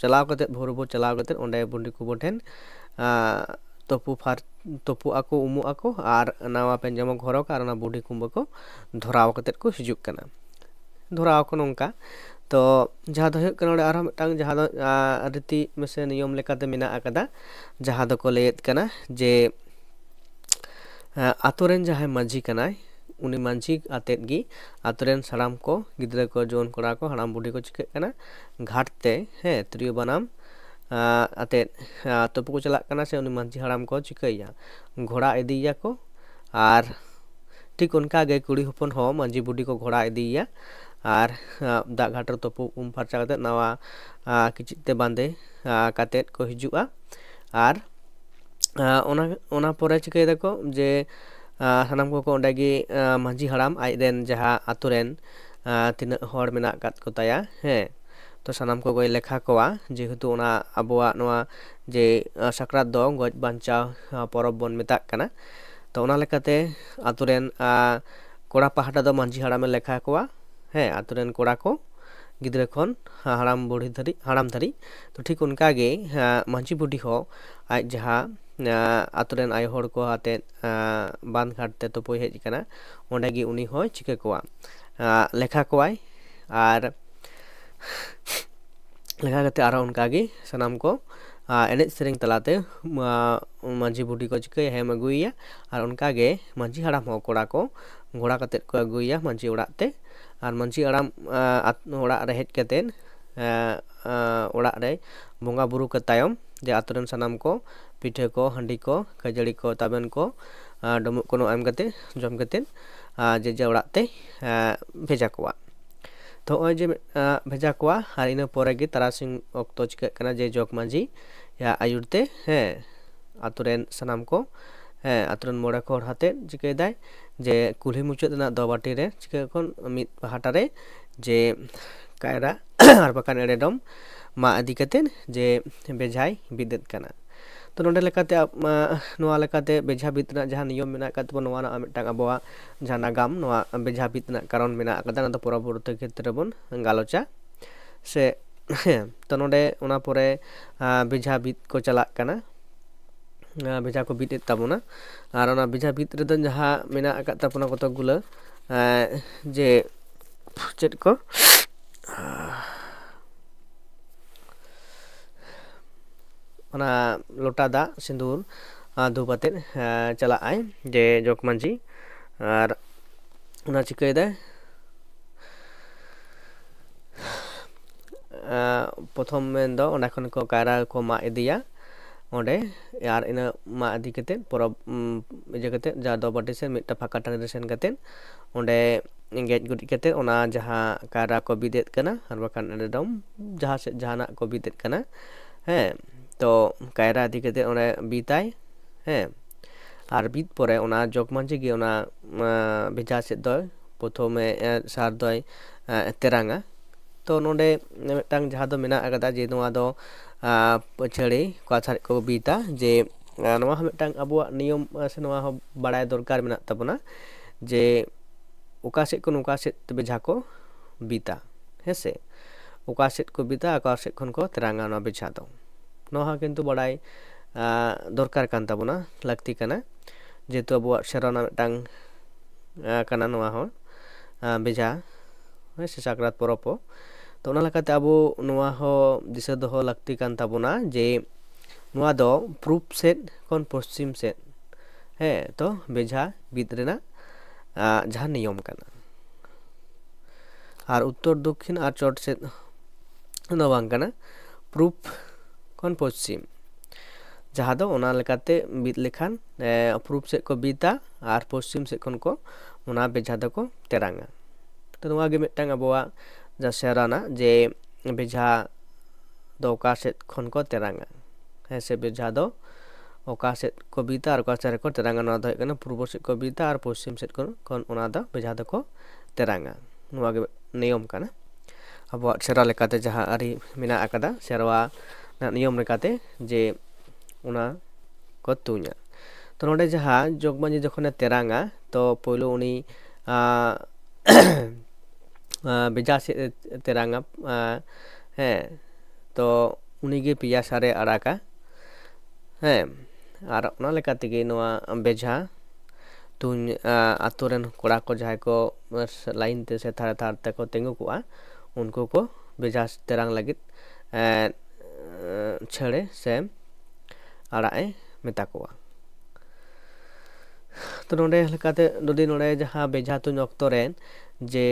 ᱪᱟᱞᱟᱣ ᱠᱟᱛᱮᱫ ᱵᱷᱳᱨ ᱪᱟᱞᱟᱣ ᱠᱟᱛᱮᱫ ᱚᱸᱰᱮ ᱵᱩᱰᱷᱤ ᱠᱩᱢᱵᱟᱹ ᱴᱷᱮᱱ ᱛᱩᱯᱩᱜ ᱟᱠᱚ ᱩᱢᱩᱜ ᱟᱠᱚ ᱟᱨ ᱱᱟᱣᱟ ᱯᱮᱱᱡᱟᱢᱟ ᱠᱚ ᱦᱚᱨᱚᱜᱟ ᱟᱨ ᱚᱱᱟ ᱵᱩᱰᱷᱤ ᱠᱩᱢᱵᱟᱹ ᱠᱚ ᱫᱷᱚᱨᱟᱣ ᱠᱟᱛᱮᱫ ᱠᱚ ᱦᱤᱡᱩᱜ ᱠᱟᱱᱟ ᱫᱷᱚᱨᱟᱣ ᱟᱠᱚ ᱱᱚᱝᱠᱟ ᱛᱚ ᱡᱟᱦᱟᱸ ᱫᱚ ᱦᱩᱭᱩᱜ ᱠᱟᱱᱟ ᱚᱸᱰᱮ ᱟᱨᱦᱚᱸ ᱢᱤᱫᱴᱟᱝ ᱡᱟᱦᱟᱸ ᱫᱚ ᱨᱤᱛᱤ ᱢᱮᱥᱮ ᱱᱤᱭᱚᱢ ᱞᱮᱠᱟᱛᱮ ᱢᱮᱱᱟᱜ ᱟᱠᱟᱫᱟ ᱡᱟᱦᱟᱸ ᱫᱚᱠᱚ ᱞᱟᱹᱭᱮᱫ ᱠᱟᱱᱟ ᱡᱮ ᱟᱛᱳ ᱨᱮᱱ ᱡᱟᱦᱟᱸᱭ ᱢᱟᱺᱡᱷᱤ ᱠᱟᱱᱟᱭ ᱩᱱᱤ ᱢᱟᱺᱡᱷᱤ ᱟᱛᱮᱫ ᱜᱮ ᱟᱛᱳ ᱨᱮᱱ ᱥᱟᱱᱟᱢ ᱠᱚ ᱜᱤᱫᱽᱨᱟᱹ ᱠᱚ ᱡᱩᱣᱟᱹᱱ ᱠᱚᱲᱟ ᱠᱚ ᱦᱟᱲᱟᱢ ᱵᱩᱰᱷᱤ ᱠᱚ ᱪᱤᱠᱟᱹᱜ ᱠᱟᱱᱟ ᱜᱷᱟᱴ ᱛᱮ ᱛᱤᱨᱭᱳ ᱵᱟᱱᱟᱢ ᱟᱛᱮᱫ ᱛᱩᱯᱩ ᱠᱚ ᱪᱟᱞᱟᱜ ᱠᱟᱱᱟ ᱥᱮ ᱩᱱᱤ ᱢᱟᱺᱡᱷᱤ ᱦᱟᱲᱟᱢ ᱠᱚ ᱪᱤᱠᱟᱹᱭᱟ ᱜᱷᱚᱲᱟ ᱤᱫᱤᱭᱮᱭᱟᱠᱚ ᱟᱨ ᱴᱷᱤᱠ ᱚᱱᱠᱟᱜᱮ ᱠᱩᱲᱤ ᱦᱚᱯᱚᱱ ᱦᱚᱸ ᱢᱟᱺᱡᱷᱤ ᱵᱩᱰᱷᱤ ᱠᱚ ᱜᱷᱚᱲᱟ ᱤᱫᱤᱭᱮᱭᱟ ᱟᱨ ᱫᱟᱜ ᱜᱷᱟᱴ ᱨᱮ ᱛᱩᱯᱩ ᱯᱷᱟᱨᱪᱟ ᱠᱟᱛᱮᱫ ᱱᱟᱣᱟ ᱠᱤᱪᱨᱤᱡ ᱛᱮ ᱵᱟᱸᱫᱮ ᱠᱟᱛᱮᱫ ko ᱦᱤᱡᱩᱜᱼᱟ ᱟᱨ ᱚᱱᱟ ᱯᱚᱨᱮ ᱪᱤᱠᱟᱹᱭ ᱫᱟᱠᱚ ᱡᱮ ᱥᱟᱱᱟᱢ ᱠᱚᱠᱚ ᱚᱸᱰᱮ ᱜᱮ ᱢᱟᱺᱡᱷᱤ ᱦᱟᱲᱟᱢ ᱟᱡᱨᱮᱱ ᱡᱟᱦᱟᱸ ᱟᱛᱳ ᱨᱮᱱ ᱛᱤᱱᱟᱹᱜ ᱦᱚᱲ ᱢᱮᱱᱟᱜ ᱟᱠᱟᱫ ᱠᱚ ᱛᱟᱭᱟ ᱛᱚ ᱥᱟᱱᱟᱢ ᱠᱚᱜᱮ ᱞᱮᱠᱷᱟ ᱠᱚᱣᱟ ᱡᱮᱦᱮᱛᱩ ᱚᱱᱟ ᱟᱵᱚᱣᱟᱜ ᱱᱚᱣᱟ ᱡᱮ ᱥᱟᱠᱨᱟᱛ ᱫᱚ ᱜᱚᱡ ᱵᱟᱧᱪᱟᱣ ᱯᱚᱨᱚᱵᱽ ᱵᱚᱱ ᱢᱮᱛᱟᱜ ᱠᱟᱱᱟ ᱛᱚ ᱚᱱᱟ ᱞᱮᱠᱟᱛᱮ ᱟᱛᱳ ᱨᱮᱱ ᱠᱚᱲᱟ ᱯᱟᱦᱴᱟ ᱫᱚ ᱢᱟᱺᱡᱷᱤ ᱦᱟᱲᱟᱢᱮ ᱞᱮᱠᱷᱟ ᱠᱚᱣᱟ ᱟᱛᱳ ᱨᱮᱱ ᱠᱚᱲᱟ ᱠᱚ ᱜᱤᱫᱽᱨᱟᱹ ᱠᱷᱚᱱ ᱦᱟᱲᱟᱢ ᱫᱷᱟᱹᱨᱤᱡ ᱛᱚ ᱴᱷᱤᱠ ᱚᱱᱠᱟᱜᱮ ᱢᱟᱺᱡᱷᱤ ᱵᱩᱰᱷᱤ ᱦᱚᱸ ᱟᱡ ᱡᱟᱦᱟᱸ ᱟᱛᱳ ᱨᱮᱱ ᱟᱭᱳ ᱦᱚᱲ ᱠᱚ ᱟᱛᱮᱫ ᱵᱟᱸᱫ ᱜᱷᱟᱴ ᱛᱮ ᱛᱩᱯᱩᱭ ᱦᱮᱡ ᱟᱠᱟᱱᱟ ᱚᱸᱰᱮ ᱜᱮ ᱩᱱᱤ ᱦᱚᱸᱭ ᱪᱤᱠᱟᱹ ᱠᱚᱣᱟ ᱞᱮᱠᱷᱟ ᱠᱚᱣᱟᱭ ᱟᱨ ᱞᱮᱠᱷᱟ ᱠᱟᱛᱮ ᱟᱨᱦᱚᱸ ᱚᱱᱠᱟᱜᱮ ᱥᱟᱱᱟᱢ ᱠᱚ ᱮᱱᱮᱡ ᱥᱮᱨᱮᱧ ᱛᱟᱞᱟᱛᱮ ᱢᱟᱺᱡᱷᱤ ᱵᱩᱰᱷᱤ ko ᱪᱤᱠᱟᱹᱭᱟ ᱦᱮᱢ ᱟᱹᱜᱩᱭᱮᱭᱟ ᱟᱨ ᱚᱱᱠᱟᱜᱮ ᱢᱟᱺᱡᱷᱤ ᱦᱟᱲᱟᱢ ᱦᱚᱸ ᱠᱚᱲᱟ ᱠᱚ ᱜᱷᱚᱲᱟ ᱠᱟᱛᱮᱫ ᱠᱚ ᱟᱹᱜᱩᱭᱮᱭᱟ ᱢᱟᱺᱡᱷᱤ ᱚᱲᱟᱜ ᱛᱮ ᱟᱨ ᱢᱟᱺᱡᱷᱤ ᱦᱟᱲᱟᱢ ᱚᱲᱟᱜ ᱨᱮ ᱦᱮᱡ ᱠᱟᱛᱮᱫ ᱚᱲᱟᱜ ᱨᱮ ᱵᱚᱸᱜᱟ ᱵᱩᱨᱩ ᱠᱚ ᱛᱟᱭᱚᱢ ᱡᱮ ᱟᱛᱳ ᱨᱮᱱ ᱥᱟᱱᱟᱢ ᱠᱚ ᱯᱤᱴᱷᱟᱹ ko ᱦᱟᱺᱰᱤ ko ᱠᱷᱟᱹᱡᱟᱹᱲᱤ ko ᱛᱟᱵᱮᱱ ko ᱰᱩᱢᱵᱩᱜ ko ᱮᱢ ᱠᱟᱛᱮᱫ ᱡᱚᱢ ᱠᱟᱛᱮᱫ ᱡᱮ ᱚᱲᱟᱜ ᱛᱮ ᱵᱷᱮᱡᱟ ᱠᱚᱣᱟ ᱛᱚ ᱱᱚᱜᱼᱚᱭ ᱡᱮ ᱵᱷᱮᱡᱟ ᱠᱚᱣᱟ ᱟᱨ ᱤᱱᱟᱹ ᱯᱚᱨᱮ ᱜᱮ ᱛᱟᱨᱟᱥᱤᱧ ᱚᱠᱛᱚ ᱪᱤᱠᱟᱹᱜ ᱠᱟᱱᱟ ᱡᱮ ᱡᱚᱜᱽ ᱢᱟᱺᱡᱷᱤ ᱟᱹᱭᱩᱨ ᱛᱮ ᱟᱛᱳ ᱨᱮᱱ ᱥᱟᱱᱟᱢ ᱠᱚ ᱟᱛᱳ ᱨᱮᱱ ᱢᱚᱬᱮ ᱦᱚᱲ ᱟᱛᱮᱫ ᱪᱤᱠᱟᱹᱭᱮᱫᱟᱭ ᱡᱮ ᱠᱩᱞᱦᱤ ᱢᱩᱪᱟᱹᱫ ᱨᱮᱱᱟᱜ ᱫᱚᱵᱟᱴᱤ ᱨᱮ ᱪᱤᱠᱟᱹ ᱢᱤᱫ ᱯᱟᱦᱴᱟ ᱨᱮ ᱡᱮ ᱠᱟᱭᱨᱟ ᱟᱨ ᱵᱟᱠᱷᱟᱱ ᱮᱲᱮ ᱰᱚᱢ ᱢᱟᱜ ᱤᱫᱤ ᱠᱟᱛᱮᱫ ᱡᱮ ᱵᱮᱡᱷᱟᱭ ᱵᱤᱫᱮᱫ ᱠᱟᱱᱟ ᱛᱚ ᱱᱚᱸᱰᱮ ᱞᱮᱠᱟᱛᱮ ᱱᱚᱣᱟ ᱞᱮᱠᱟᱛᱮ ᱵᱮᱡᱷᱟ ᱵᱤᱫ ᱨᱮᱱᱟᱜ ᱡᱟᱦᱟᱸ ᱱᱤᱭᱚᱢ ᱢᱮᱱᱟᱜ ᱟᱠᱟᱫ ᱛᱟᱵᱚᱱᱟ ᱱᱚᱣᱟ ᱨᱮᱱᱟᱜ ᱢᱤᱫᱴᱟᱝ ᱟᱵᱚᱣᱟᱜ ᱡᱟᱦᱟᱸ ᱱᱟᱜᱟᱢ ᱱᱚᱣᱟ ᱵᱮᱡᱷᱟ ᱵᱤᱫ ᱨᱮᱱᱟᱜ ᱠᱟᱨᱚᱱ ᱢᱮᱱᱟᱜ ᱟᱠᱟᱫᱟ ᱚᱱᱟ ᱫᱚ ᱯᱚᱨᱚᱵᱚᱨᱛᱤ ᱠᱷᱮᱛᱨᱮ ᱵᱚᱱ ᱜᱟᱞᱚᱪᱟ ᱥᱮ ᱛᱚ ᱱᱚᱸᱰᱮ ᱚᱱᱟ ᱯᱚᱨᱮ ᱵᱮᱡᱷᱟ ᱵᱤᱫ ko ᱪᱟᱞᱟᱜ ᱠᱟᱱᱟ ᱵᱮᱡᱷᱟ ko ᱵᱤᱫ ᱮᱫ ᱛᱟᱵᱚᱱᱟ ᱟᱨ ᱚᱱᱟ ᱵᱮᱡᱷᱟ ᱵᱤᱫ ᱨᱮᱫᱚ ᱡᱟᱦᱟᱸ ᱢᱮᱱᱟᱜ ᱟᱠᱟᱫ ᱛᱟᱵᱚᱱᱟ ᱠᱚᱛᱚᱠ ᱜᱩᱞᱟᱹ ᱡᱮ ᱪᱮᱫ ko ᱚᱱᱟ ᱞᱚᱴᱟ ᱫᱟᱜ ᱥᱤᱸᱫᱩᱨ ᱫᱷᱩᱯ ᱟᱛᱮᱫ ᱪᱟᱞᱟᱜ ᱟᱭ ᱡᱮ ᱡᱚᱜᱽ ᱢᱟᱺᱡᱷᱤ ᱟᱨ ᱚᱱᱟ ᱪᱤᱠᱟᱹᱭᱮᱫᱟᱭ ᱯᱨᱚᱛᱷᱚᱢ ᱢᱮᱱᱫᱚ ᱚᱸᱰᱮ ᱠᱷᱚᱱ ᱠᱚ ᱠᱟᱭᱨᱟ ko ᱢᱟᱜ ᱤᱫᱤᱭᱟ ᱚᱸᱰᱮ ᱟᱨ ᱤᱱᱟᱹ ᱢᱟᱜ ᱤᱫᱤ ᱠᱟᱛᱮᱫ ᱯᱚᱨᱚᱵᱽ ᱤᱭᱟᱹ ᱠᱟᱛᱮᱫ ᱡᱟᱦᱟᱸ ᱫᱚᱵᱟᱴᱤ ᱥᱮ ᱢᱤᱫᱴᱟᱝ ᱯᱷᱟᱸᱠᱟ ᱴᱟᱺᱰᱤ ᱨᱮ ᱥᱮᱱ ᱠᱟᱛᱮᱫ ᱚᱸᱰᱮ ᱜᱮᱡ ᱜᱩᱨᱤᱡ ᱠᱟᱛᱮᱫ ᱚᱱᱟ ᱡᱟᱦᱟᱸ ᱠᱟᱭᱨᱟ ko ᱵᱤᱫᱮᱫ ᱠᱟᱱᱟ ᱟᱨ ᱵᱟᱠᱷᱟᱱ ᱮᱰᱮᱰᱚᱢ ᱡᱟᱦᱟᱸ ᱥᱮᱫ ᱡᱟᱦᱟᱱᱟᱜ ko ᱵᱤᱫᱮᱫ ᱠᱟᱱᱟ ᱛᱚ ᱠᱟᱭᱨᱟ ᱤᱫᱤ ᱠᱟᱛᱮᱫ ᱚᱸᱰᱮ ᱵᱤᱫᱟᱭ ᱟᱨ ᱵᱤᱫ ᱯᱚᱨᱮ ᱚᱱᱟ ᱡᱚᱜᱽ ᱢᱟᱺᱡᱷᱤ ᱜᱮ ᱚᱱᱟ ᱵᱮᱡᱷᱟ ᱥᱮᱫ ᱫᱚᱭ ᱯᱨᱚᱛᱷᱚᱢᱮ ᱥᱟᱨ ᱫᱚᱭ ᱛᱮᱨᱟᱝᱟ ᱛᱚ ᱱᱚᱰᱮ ᱢᱤᱫᱴᱟᱝ ᱡᱟᱦᱟᱸ ᱫᱚ ᱢᱮᱱᱟᱜ ᱟᱠᱟᱫᱟ ᱡᱮ ᱱᱚᱣᱟ ᱫᱚ ᱯᱟᱹᱪᱷᱟᱹᱲᱤ ᱠᱟᱛᱷᱟ ᱠᱚ ᱵᱤᱫᱟ ᱡᱮ ᱱᱚᱣᱟ ᱦᱚᱸ ᱢᱤᱫᱴᱟᱝ ᱟᱵᱚᱣᱟᱜ ᱱᱤᱭᱚᱢ ᱥᱮ ᱱᱚᱣᱟ ᱦᱚᱸ ᱵᱟᱲᱟᱭ ᱫᱚᱨᱠᱟর ᱢᱮᱱᱟᱜ ᱛᱟᱵᱚᱱᱟ ᱡᱮ ᱚᱠᱟ ᱥᱮᱫ ᱠᱷᱚᱱ ᱚᱠᱟ ᱥᱮᱫ ᱵᱮᱡᱷᱟ ᱠᱚ ᱵᱤᱫᱟ ᱦᱮᱸᱥᱮ ᱚᱠᱟ ᱥᱮᱫ ᱠᱚ ᱵᱤᱫᱟ ᱚᱠᱟ ᱥᱮᱫ ᱠᱷᱚᱱ ᱠᱚ ᱛᱮᱨᱟᱝᱟ ᱱᱚᱣᱟ ᱵᱮᱡᱷᱟ ᱫᱚ ᱱᱚᱣᱟ ᱦᱚᱸ ᱠᱤᱱᱛᱩ ᱵᱟᱲᱟᱭ ᱫᱚᱨᱠᱟর ᱠᱟᱱ ᱛᱟᱵᱚᱱᱟ ᱞᱟᱹᱠᱛᱤ ᱠᱟᱱᱟ যেহেতু আবুয়াগ ᱥᱮᱨᱣᱟ ᱨᱮᱱᱟᱜ ᱢᱤᱫᱴᱟᱝ ᱠᱟᱱᱟ ᱱᱚᱣᱟ ᱦᱚᱸ ᱵᱮᱡᱷᱟ ᱥᱮ ᱥᱟᱠᱨᱟᱛ ᱯᱚᱨᱚᱵᱽ ᱦᱚᱸ ᱛᱚ ᱚᱱᱟ ᱞᱮᱠᱟᱛᱮ ᱟᱵᱚ ᱱᱚᱣᱟ ᱦᱚᱸ ᱫᱤᱥᱟᱹ ᱫᱚᱦᱚ ᱞᱟᱹᱠᱛᱤ ᱠᱟᱱ ᱛᱟᱵᱚᱱᱟ ᱡᱮ ᱱᱚᱣᱟ ᱫᱚ ᱯᱩᱨᱩᱵ ᱥᱮᱫ ᱠᱷᱚᱱ ᱯᱚᱥᱪᱤᱢ ᱥᱮᱫ ᱦᱮᱸ ᱛᱚ ᱵᱮᱡᱷᱟ ᱵᱤᱫ ᱨᱮᱱᱟᱜ ᱡᱟᱦᱟᱸ ᱱᱤᱭᱚᱢ ᱠᱟᱱᱟ ᱟᱨ ᱩᱛᱛᱚᱨ ᱫᱚᱠᱠᱷᱤᱱ ᱟᱨ ᱪᱚᱴ ᱥᱮᱫ ᱫᱚ ᱵᱟᱝ ᱠᱟᱱᱟ ᱯᱩᱨᱩᱵ ᱠᱷᱚᱱ ᱯᱚᱥᱪᱤᱢ ᱡᱟᱦᱟᱸ ᱫᱚ ᱚᱱᱟ ᱞᱮᱠᱟᱛᱮ ᱵᱤᱫ ᱞᱮᱠᱷᱟᱱ ᱯᱩᱨᱩᱵ ᱥᱮᱫ ᱠᱚ ᱵᱤᱫᱟ ᱟᱨ ᱯᱚᱥᱪᱤᱢ ᱥᱮᱫ ᱠᱷᱚᱱ ᱠᱚ ᱚᱱᱟ ᱵᱮᱡᱷᱟ ᱫᱚᱠᱚ ᱛᱮᱨᱟᱝᱟ ᱛᱚ ᱱᱚᱣᱟ ᱜᱮ ᱢᱤᱫᱴᱟᱝ ᱟᱵᱚᱣᱟᱜ ᱡᱟ ᱥᱮᱨᱣᱟ ᱨᱮᱱᱟᱜ ᱡᱮ ᱵᱮᱡᱷᱟ ᱫᱚ ᱚᱠᱟ ᱥᱮᱫ ᱠᱷᱚᱱ ᱠᱚ ᱛᱮᱨᱟᱝᱟ ᱦᱮᱸ ᱥᱮ ᱵᱮᱡᱷᱟ ᱫᱚ ᱚᱠᱟ ᱥᱮᱫ ᱠᱚ ᱵᱤᱫᱟ ᱟᱨ ᱚᱠᱟ ᱥᱮᱫ ᱨᱮᱠᱚ ᱛᱮᱨᱟᱝᱟ ᱱᱚᱣᱟ ᱫᱚ ᱦᱩᱭᱩᱜ ᱠᱟᱱᱟ ᱯᱩᱨᱵᱚ ᱥᱮᱫ ᱠᱚ ᱵᱤᱫᱟ ᱟᱨ ᱯᱚᱥᱪᱤᱢ ᱥᱮᱫ ᱠᱷᱚᱱ ᱚᱱᱟ ᱫᱚ ᱵᱮᱡᱷᱟ ᱫᱚᱠᱚ ᱛᱮᱨᱟᱝᱟ ᱱᱚᱣᱟ ᱜᱮ ᱱᱤᱭᱚᱢ ᱠᱟᱱᱟ ᱟᱵᱚᱣᱟᱜ ᱥᱮᱨᱣᱟ ᱞᱮᱠᱟᱛᱮ ᱡᱟᱦᱟᱸ ᱟᱹᱨᱤ ᱢᱮᱱᱟᱜ ᱟᱠᱟᱫᱟ ᱥᱮᱨᱣᱟ ᱨᱮᱱᱟᱜ ᱱᱤᱭᱚᱢ ᱞᱮᱠᱟᱛᱮ ᱡᱮ ᱚᱱᱟ ᱠᱚ ᱛᱩᱧᱟ ᱛᱚ ᱱᱚᱰᱮ ᱡᱟᱦᱟᱸ ᱡᱚᱜᱽ ᱢᱟᱺᱡᱷᱤ ᱡᱚᱠᱷᱚᱱᱮ ᱛᱮᱨᱟᱝᱟ ᱛᱚ ᱯᱳᱭᱞᱳ ᱩᱱᱤ ᱵᱮᱡᱷᱟ ᱥᱮᱫ ᱮ ᱛᱮᱨᱟᱝᱟ ᱦᱮᱸ ᱛᱚ ᱩᱱᱤᱜᱮ ᱯᱮᱭᱟ ᱥᱟᱨᱮ ᱟᱲᱟᱜᱟ ᱦᱮᱸ ᱟᱨ ᱚᱱᱟ ᱞᱮᱠᱟ ᱛᱮᱜᱮ ᱱᱚᱣᱟ ᱵᱮᱡᱷᱟ ᱛᱩᱧ ᱟᱛᱳ ᱨᱮᱱ ᱠᱚᱲᱟ ᱠᱚ ᱡᱟᱦᱟᱸᱭ ᱠᱚ ᱞᱟᱭᱤᱱ ᱛᱮ ᱥᱮ ᱛᱷᱟᱨ ᱛᱷᱟᱨ ᱛᱮᱠᱚ ᱛᱤᱸᱜᱩ ᱠᱚᱜᱼᱟ ᱩᱱᱠᱩ ᱠᱚ ᱵᱮᱡᱷᱟ ᱛᱮᱨᱟᱝ ᱞᱟᱹᱜᱤᱫ ᱪᱷᱟᱹᱲᱮ ᱥᱮ ᱟᱲᱟᱜ ᱮ ᱢᱮᱛᱟ ᱠᱚᱣᱟ ᱛᱚ ᱱᱚᱰᱮ ᱞᱮᱠᱟᱛᱮ ᱡᱩᱫᱤ ᱱᱚᱰᱮ ᱡᱟᱦᱟᱸ ᱵᱮᱡᱷᱟ ᱛᱩᱧ ᱚᱠᱛᱚ ᱨᱮ ᱡᱮ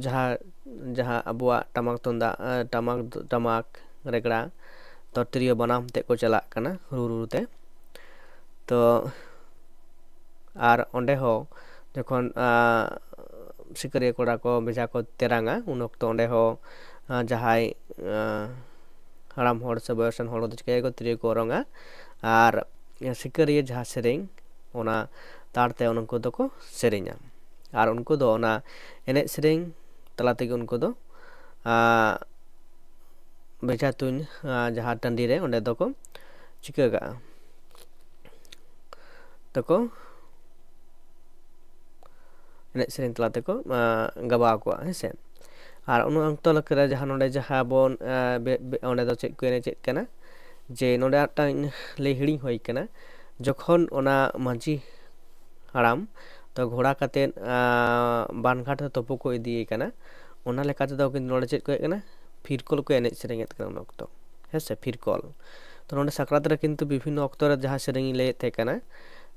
ᱡᱟᱦᱟᱸ ᱟᱵᱚᱣᱟᱜ ᱴᱟᱢᱟᱠ ᱛᱩᱢᱫᱟᱜ ᱴᱟᱢᱟᱠ ᱨᱮᱜᱽᱲᱟ ᱛᱚ ᱛᱤᱨᱭᱳ ᱵᱟᱱᱟᱢ ᱛᱮ ᱠᱚ ᱪᱟᱞᱟᱜ ᱠᱟᱱᱟ ᱨᱩ ᱛᱮ ᱛᱚ ᱟᱨ ᱚᱸᱰᱮ ᱦᱚᱸ ᱡᱚᱠᱷᱚᱱ ᱥᱤᱠᱟᱹᱨᱤᱭᱟᱹ ᱠᱚᱲᱟ ᱠᱚ ᱵᱮᱡᱷᱟ ᱠᱚ ᱛᱮᱨᱟᱝᱟ ᱩᱱ ᱚᱠᱛᱚ ᱚᱸᱰᱮ ᱦᱚᱸ ᱡᱟᱦᱟᱸᱭ ᱦᱟᱲᱟᱢ ᱦᱚᱲ ᱥᱮ ᱵᱚᱭᱚᱥᱟᱱ ᱦᱚᱲ ᱫᱚ ᱪᱤᱠᱟᱹᱭᱟᱠᱚ ᱛᱤᱨᱭᱳ ᱠᱚ ᱚᱨᱚᱝᱟ ᱟᱨ ᱥᱤᱠᱟᱹᱨᱤᱭᱟᱹ ᱡᱟᱦᱟᱸ ᱥᱮᱨᱮᱧ ᱚᱱᱟ ᱛᱟᱲᱛᱮ ᱩᱱᱠᱩ ᱫᱚᱠᱚ ᱥᱮᱨᱮᱧᱟ ᱟᱨ ᱩᱱᱠᱩ ᱫᱚ ᱚᱱᱟ ᱮᱱᱮᱡ ᱥᱮᱨᱮᱧ ᱛᱟᱞᱟ ᱛᱮᱜᱮ ᱩᱱᱠᱩ ᱫᱚ ᱵᱮᱡᱷᱟ ᱛᱩᱧ ᱡᱟᱦᱟᱸ ᱴᱟᱺᱰᱤ ᱨᱮ ᱚᱸᱰᱮ ᱫᱚᱠᱚ ᱪᱤᱠᱟᱹ ᱠᱟᱜᱼᱟ ᱛᱚᱠᱚ ᱮᱱᱮᱡ ᱥᱮᱨᱮᱧ ᱛᱟᱞᱟ ᱛᱮᱠᱚ ᱜᱟᱵᱟᱣ ᱠᱚᱣᱟ ᱦᱮᱸᱥᱮ ᱟᱨ ᱩᱱ ᱚᱠᱛᱚ ᱞᱮᱠᱟᱨᱮ ᱡᱟᱦᱟᱸ ᱱᱚᱰᱮ ᱡᱟᱦᱟᱸ ᱵᱚᱱ ᱚᱸᱰᱮ ᱫᱚ ᱪᱮᱫ ᱠᱚ ᱮᱱᱮᱡᱮᱫ ᱠᱟᱱᱟ ᱡᱮ ᱱᱚᱰᱮ ᱢᱤᱫᱴᱟᱝ ᱞᱟᱹᱭ ᱦᱤᱲᱤᱧ ᱦᱩᱭ ᱠᱟᱱᱟ ᱡᱚᱠᱷᱚᱱ ᱚᱱᱟ ᱢᱟᱺᱡᱷᱤ ᱦᱟᱲᱟᱢ ᱛᱚ ᱜᱷᱚᱲᱟ ᱠᱟᱛᱮᱫ ᱵᱟᱱᱜᱷᱟᱴ ᱛᱩᱯᱩ ᱠᱚ ᱤᱫᱤᱭᱮ ᱠᱟᱱᱟ ᱚᱱᱟ ᱞᱮᱠᱟ ᱛᱮᱫᱚ ᱠᱤᱱᱛᱩ ᱱᱚᱰᱮ ᱪᱮᱫ ᱠᱚ ᱦᱮᱡ ᱠᱟᱱᱟ ᱯᱷᱤᱨᱠᱚᱞ ᱠᱚ ᱮᱱᱮᱡ ᱥᱮᱨᱮᱧᱮᱫ ᱠᱟᱱᱟ ᱩᱱ ᱚᱠᱛᱚ ᱦᱮᱸᱥᱮ ᱯᱷᱤᱨᱠᱚᱞ ᱛᱚ ᱱᱚᱰᱮ ᱥᱟᱠᱨᱟᱛ ᱨᱮ ᱠᱤᱱᱛᱩ ᱵᱤᱵᱷᱤᱱᱱᱚ ᱚᱠᱛᱚ ᱨᱮ ᱡᱟᱦᱟᱸ ᱥᱮᱨᱮᱧ ᱤᱧ ᱞᱟᱹᱭᱮᱫ ᱛᱟᱦᱮᱸ ᱠᱟᱱᱟ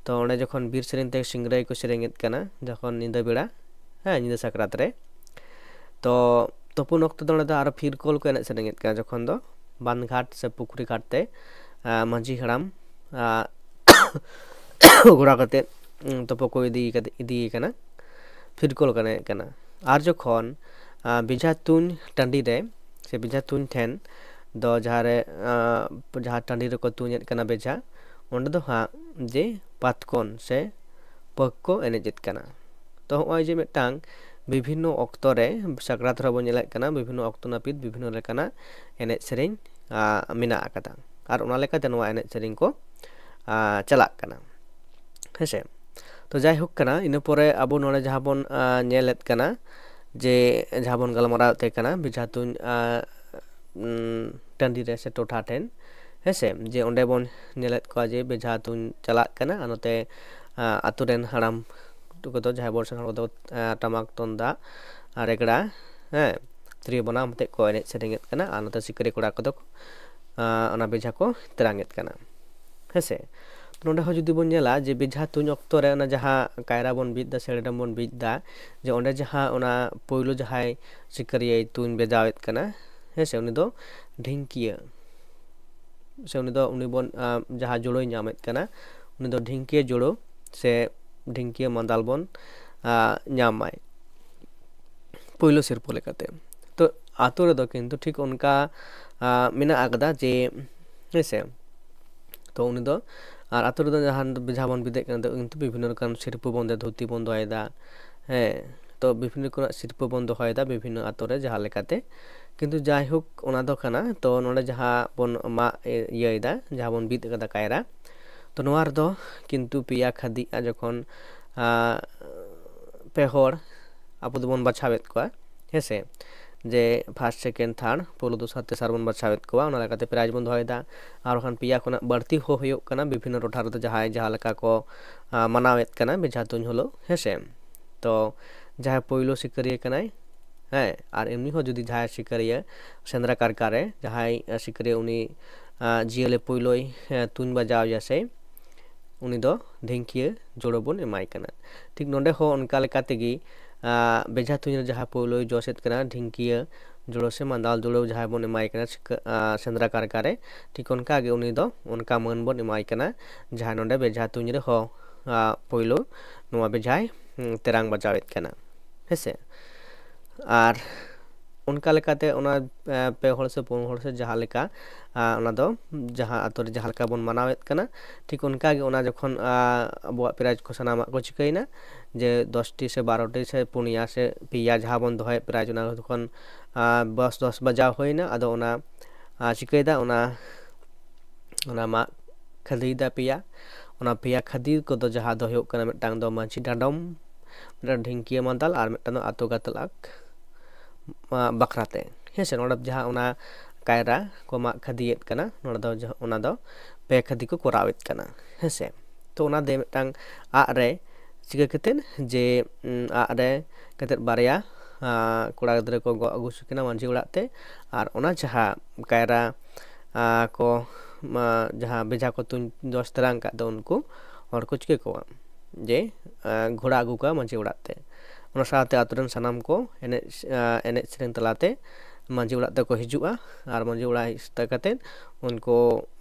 ᱛᱚ ᱚᱸᱰᱮ ᱡᱚᱠᱷᱚᱱ ᱵᱤᱨ ᱥᱮᱨᱮᱧ ᱛᱮ ᱥᱤᱝᱨᱟᱹᱭ ᱠᱚ ᱥᱮᱨᱮᱧᱮᱫ ᱠᱟᱱᱟ ᱡᱚᱠᱷᱚᱱ ᱧᱤᱫᱟᱹ ᱵᱮᱲᱟ ᱦᱮᱸ ᱧᱤᱫᱟᱹ ᱥᱟᱠᱨᱟᱛ ᱨᱮ ᱛᱚ ᱛᱩᱯᱩᱱ ᱚᱠᱛᱚ ᱫᱚ ᱚᱸᱰᱮ ᱫᱚ ᱟᱨᱚ ᱯᱷᱤᱨᱠᱚᱞ ᱠᱚ ᱮᱱᱮᱡ ᱥᱮᱨᱮᱧᱮᱫ ᱠᱟᱱᱟ ᱡᱚᱠᱷᱚᱱ ᱫᱚ ᱵᱟᱸᱫᱷ ᱜᱷᱟᱴ ᱥᱮ ᱯᱩᱠᱷᱨᱤ ᱜᱷᱟᱴ ᱛᱮ ᱢᱟᱺᱡᱷᱤ ᱦᱟᱲᱟᱢ ᱜᱷᱚᱲᱟ ᱠᱟᱛᱮᱫ ᱛᱩᱯᱩ ᱠᱚ ᱤᱫᱤᱭᱮ ᱠᱟᱱᱟ ᱯᱷᱤᱨᱠᱚᱞ ᱠᱚ ᱮᱱᱮᱡ ᱠᱟᱱᱟ ᱟᱨ ᱡᱚᱠᱷᱚᱱ ᱵᱮᱡᱷᱟ ᱛᱩᱧ ᱴᱟᱺᱰᱤ ᱨᱮ ᱥᱮ ᱵᱮᱡᱷᱟ ᱛᱩᱧ ᱴᱷᱮᱱ ᱫᱚ ᱡᱟᱦᱟᱸ ᱴᱟᱺᱰᱤ ᱨᱮᱠᱚ ᱛᱩᱧᱮᱫ ᱠᱟᱱᱟ ᱵᱮᱡᱷᱟ ᱚᱸᱰᱮ ᱫᱚ ᱦᱟᱸᱜ ᱡᱮ ᱯᱟᱛᱠᱚᱱ ᱥᱮ ᱯᱟᱹᱠ ᱠᱚ ᱮᱱᱮᱡᱮᱫ ᱠᱟᱱᱟ ᱛᱚ ᱦᱚᱸᱜᱼᱚᱭ ᱡᱮ ᱢᱤᱫᱴᱟᱝ ᱵᱤᱵᱷᱤᱱᱱᱚ ᱚᱠᱛᱚ ᱨᱮ ᱥᱟᱠᱨᱟᱛ ᱨᱮᱵᱚᱱ ᱧᱮᱞᱮᱫ ᱠᱟᱱᱟ ᱵᱤᱵᱷᱤᱱᱱᱚ ᱚᱠᱛᱚ ᱱᱟᱹᱯᱤᱛ ᱵᱤᱵᱷᱤᱱᱱᱚ ᱞᱮᱠᱟᱱᱟᱜ ᱮᱱᱮᱡ ᱥᱮᱨᱮᱧ ᱢᱮᱱᱟᱜ ᱟᱠᱟᱫᱟ ᱟᱨ ᱚᱱᱟ ᱞᱮᱠᱟᱛᱮ ᱱᱚᱣᱟ ᱮᱱᱮᱡ ᱥᱮᱨᱮᱧ ko ᱪᱟᱞᱟᱜ ᱠᱟᱱᱟ ᱦᱮᱸᱥᱮ ᱛᱚ ᱡᱟᱭᱦᱳᱠ ᱠᱟᱱᱟ ᱤᱱᱟᱹ ᱯᱚᱨᱮ ᱟᱵᱚ ᱱᱚᱰᱮ ᱡᱟᱦᱟᱸ ᱵᱚᱱ ᱧᱮᱞᱮᱫ ᱠᱟᱱᱟ ᱡᱮ ᱡᱟᱦᱟᱸ ᱵᱚᱱ ᱜᱟᱞᱢᱟᱨᱟᱣᱮᱫ ᱛᱟᱦᱮᱸ ᱠᱟᱱᱟ ᱵᱮᱡᱷᱟ ᱛᱩᱧ ᱴᱟᱺᱰᱤ ᱨᱮ ᱥᱮ ᱴᱚᱴᱷᱟ ᱴᱷᱮᱱ ᱦᱮᱸᱥᱮ ᱡᱮ ᱚᱸᱰᱮ ᱵᱚᱱ ᱧᱮᱞᱮᱫ ᱠᱚᱣᱟ ᱡᱮ ᱵᱮᱡᱷᱟ ᱛᱩᱧ ᱪᱟᱞᱟᱜ ᱠᱟᱱᱟ ᱟᱨ ᱱᱚᱛᱮ ᱟᱛᱳ ᱨᱮᱱ ᱦᱟᱲᱟᱢ ᱠᱚᱫᱚ ᱡᱟᱦᱟᱸᱭ ᱵᱚᱭᱚᱥᱟᱱ ᱦᱚᱲ ᱠᱚᱫᱚ ᱴᱟᱢᱟᱠ ᱛᱩᱢᱫᱟᱜ ᱨᱮᱜᱽᱲᱟ ᱦᱮᱸ ᱛᱤᱨᱭᱳ ᱵᱟᱱᱟᱢ ᱟᱛᱮᱫ ᱠᱚ ᱮᱱᱮᱡ ᱥᱮᱨᱮᱧᱮᱫ ᱠᱟᱱᱟ ᱟᱨ ᱱᱚᱛᱮ ᱥᱤᱠᱟᱹᱨᱤᱭᱟᱹ ᱠᱚᱲᱟ ᱠᱚᱫᱚ ᱚᱱᱟ ᱵᱮᱡᱷᱟ ᱠᱚ ᱛᱮᱨᱟᱝᱮᱫ ᱠᱟᱱᱟ ᱦᱮᱸᱥᱮ ᱱᱚᱰᱮ ᱦᱚᱸ ᱡᱩᱫᱤ ᱵᱚᱱ ᱧᱮᱞᱟ ᱡᱮ ᱵᱮᱡᱷᱟ ᱛᱩᱧ ᱚᱠᱛᱚ ᱨᱮ ᱚᱱᱟ ᱡᱟᱦᱟᱸ ᱠᱟᱭᱨᱟ ᱵᱚᱱ ᱵᱤᱫ ᱮᱫᱟ ᱥᱮ ᱰᱟᱹᱰᱟᱢ ᱵᱚᱱ ᱵᱤᱫ ᱮᱫᱟ ᱡᱮ ᱚᱸᱰे ᱡᱟᱦᱟᱸ ᱚᱱᱟ ᱯᱳᱭᱞᱳ ᱡᱟᱦᱟᱸᱭ ᱥᱤᱠᱟᱹᱨᱤᱭᱟᱹᱭ ᱛᱩᱧ ᱵᱮᱡᱟᱣᱮᱫ ᱠᱟᱱᱟ ᱦᱮᱸᱥᱮ ᱩᱱᱤ ᱫᱚ ᱰᱷᱤᱝᱠᱤᱭᱟᱹ ᱥᱮ ᱩᱱᱤ ᱵᱚᱱ ᱡᱟᱦᱟᱸ ᱡᱳᱲᱳᱭ ᱧᱟᱢᱮᱫ ᱠᱟᱱᱟ उन्हें दो ढिंकिया जोड़ो से ढिंकिया मादाल बन ᱧᱟᱢᱟᱭ ᱯᱳᱭᱞᱳ ᱥᱤᱨᱯᱟᱹ ᱞᱮᱠᱟᱛᱮ ᱛᱚ ᱟᱛᱳ ᱨᱮᱫᱚ ᱠᱤᱱᱛᱩ ᱴᱷᱤᱠ ᱚᱱᱠᱟ ᱢᱮᱱᱟᱜ ᱟᱠᱟᱫᱟ ᱡᱮ ᱦᱮᱸᱥᱮ ᱛᱚ ᱩᱱᱤ ᱫᱚ ᱟᱨ ᱟᱛᱳ ᱨᱮᱫᱚ ᱡᱟᱦᱟᱸ ᱵᱚᱱ ᱵᱤᱫᱮᱫ ᱠᱟᱱᱟ ᱠᱤᱱᱛᱩ ᱵᱤᱵᱷᱤᱱᱱᱚ ᱨᱚᱠᱚᱢ ᱥᱤᱨᱯᱟᱹ ᱵᱚᱱ ᱫᱷᱩᱛᱤ ᱵᱚᱱ ᱫᱚᱦᱚᱭᱮᱫᱟ ᱦᱮᱸ ᱛᱚ ᱵᱤᱵᱷᱤᱱᱱᱚ ᱨᱚᱠᱚᱢ ᱥᱤᱨᱯᱟᱹ ᱵᱚᱱ ᱫᱚᱦᱚᱭᱮᱫᱟ ᱵᱤᱵᱷᱤᱱᱱᱚ ᱟᱛᱳ ᱨᱮ ᱡᱟᱦᱟᱸ ᱞᱮᱠᱟᱛᱮ ᱠᱤᱱᱛᱩ ᱡᱟᱭᱦᱳᱠ ᱚᱱᱟ ᱫᱚ ᱠᱟᱱᱟ ᱛᱚ ᱱᱚᱰᱮ ᱡᱟᱦᱟᱸ ᱵᱚᱱ ᱢᱟᱜ ᱤᱭᱟᱹᱭᱮᱫᱟ ᱡᱟᱦᱟᱸ ᱵᱚᱱ ᱵᱤᱫ ᱟᱠᱟᱫᱟ ᱠᱟᱭᱨᱟ ᱛᱚ ᱱᱚᱣᱟ ᱨᱮᱫᱚ ᱠᱤᱱᱛᱩ ᱯᱮᱭᱟ ᱠᱷᱟᱹᱫᱤᱜᱼᱟ ᱡᱚᱠᱷᱚᱱ ᱯᱮ ᱦᱚᱲ ᱟᱵᱚ ᱫᱚᱵᱚᱱ ᱵᱟᱪᱷᱟᱣᱮᱫ ᱠᱚᱣᱟ ᱦᱮᱸᱥᱮ ᱡᱮ ᱯᱷᱟᱨᱥᱴ ᱥᱮᱠᱮন্ড ᱛᱷᱟᱨᱰ ᱯᱳᱭᱞᱳ ᱫᱚᱥᱟᱨ ᱛᱮᱥᱟᱨ ᱵᱚᱱ ᱵᱟᱪᱷᱟᱣᱮᱫ ᱠᱚᱣᱟ ᱚᱱᱟ ᱞᱮᱠᱟᱛᱮ ᱯᱨᱟᱭᱤᱡ ᱵᱚᱱ ᱫᱚᱦᱚᱭᱮᱫᱟ ᱟᱨ ᱵᱟᱠᱷᱟᱱ ᱯᱮᱭᱟ ᱠᱷᱚᱱᱟᱜ ᱵᱟᱹᱲᱛᱤ ᱦᱚᱸ ᱦᱩᱭᱩᱜ ᱠᱟᱱᱟ ᱵᱤᱵᱷᱤᱱᱱᱚ ᱴᱚᱴᱷᱟ ᱨᱮᱫᱚ ᱡᱟᱦᱟᱸᱭ ᱡᱟᱦᱟᱸ ᱞᱮᱠᱟ ᱠᱚ ᱢᱟᱱᱟᱣᱮᱫ ᱠᱟᱱᱟ ᱵᱮᱡᱷᱟ ᱛᱩᱧ ᱦᱤᱞᱳᱜ ᱦᱮᱸᱥᱮ ᱛᱚ ᱡᱟᱦᱟᱸᱭ ᱯᱳᱭᱞᱳ ᱥᱤᱠᱟᱹᱨᱤᱭᱟᱹ ᱠᱟᱱᱟᱭ ᱦᱮᱸ ᱟᱨ एमनी ᱦᱚᱸ ᱡᱩᱫᱤ ᱡᱟᱦᱟᱸᱭ ᱥᱤᱠᱟᱹᱨᱤᱭᱟᱹ ᱥᱮᱸᱫᱽᱨᱟ ᱠᱟᱨᱠᱟ ᱨᱮ ᱡᱟᱦᱟᱸᱭ ᱥᱤᱠᱟᱹᱨᱤᱭᱟᱹ ᱩᱱᱤ ᱡᱤᱭᱟᱹᱞᱤ ᱯᱳᱭᱞᱳᱭ ᱛᱩᱧ ᱵᱟᱡᱟᱣᱮᱭᱟ ᱥᱮ उनी दो ढेंकिया जोड़ो बन एमाय कना ठीक नोंडे हो उनका लेका तेगी बेझा तुኝ जहाँ पोलो जोसेत कना ढेंकिया जोड़ो से मंदाल जोड़ो जहाँ बन एमाय कना सेंद्रा कारकारे ठीक उनका आगे उनी दो उनका मन बन एमाय कना जहाँ नोंडे बेझा तुኝ रे हो पोलो नोआ बेझाय तेरांग बजावेत कना हेसे आर उनका लेकाते उना पे हड़ से पुन हड़ से जहाँ लेका उना दो जहाँ आतो रे जहाँ लेका बन मनावेत कना ठीक उनका गे उना जखन अबुआ प्राइज को सनामा को चिकैना जे 10टी से 12टी से पुनिया से पिया जहाँ बन दोहे प्राइज उना तखन 10 बजा होइना आदो उना चिकैदा उना मा खदीदा पिया उना पिया खदी को दो जहाँ दो हुयुग कना मिदटांग दो मांझी डाडम मिदटांग ढेंकिया मांदाल आर मिदटांग दो आतो गातलाक बखराते हेसे नोडे जहाँ उना कायरा को मा खदियेत कना नोडे दो उना दो पे खदी को कोरावेत कना हेसे तो उना दे मिदटांग आ रे चिका कतेन जे आ रे कतेन बारया कोड़ा गिद्रा को गो आगु सकिना मांझी उड़ाते आर उना जहाँ कायरा को जहाँ बेझा को तुñ 10 तरंग का दो उनको और कुछ के को जे घोड़ा आगु का मांझी उड़ाते उना साथे आतुरन सनाम को एने सेरें तलाते मांझी उड़ाते को हिजुआ आर मांझी उड़ा हिस्ता कतेन उनको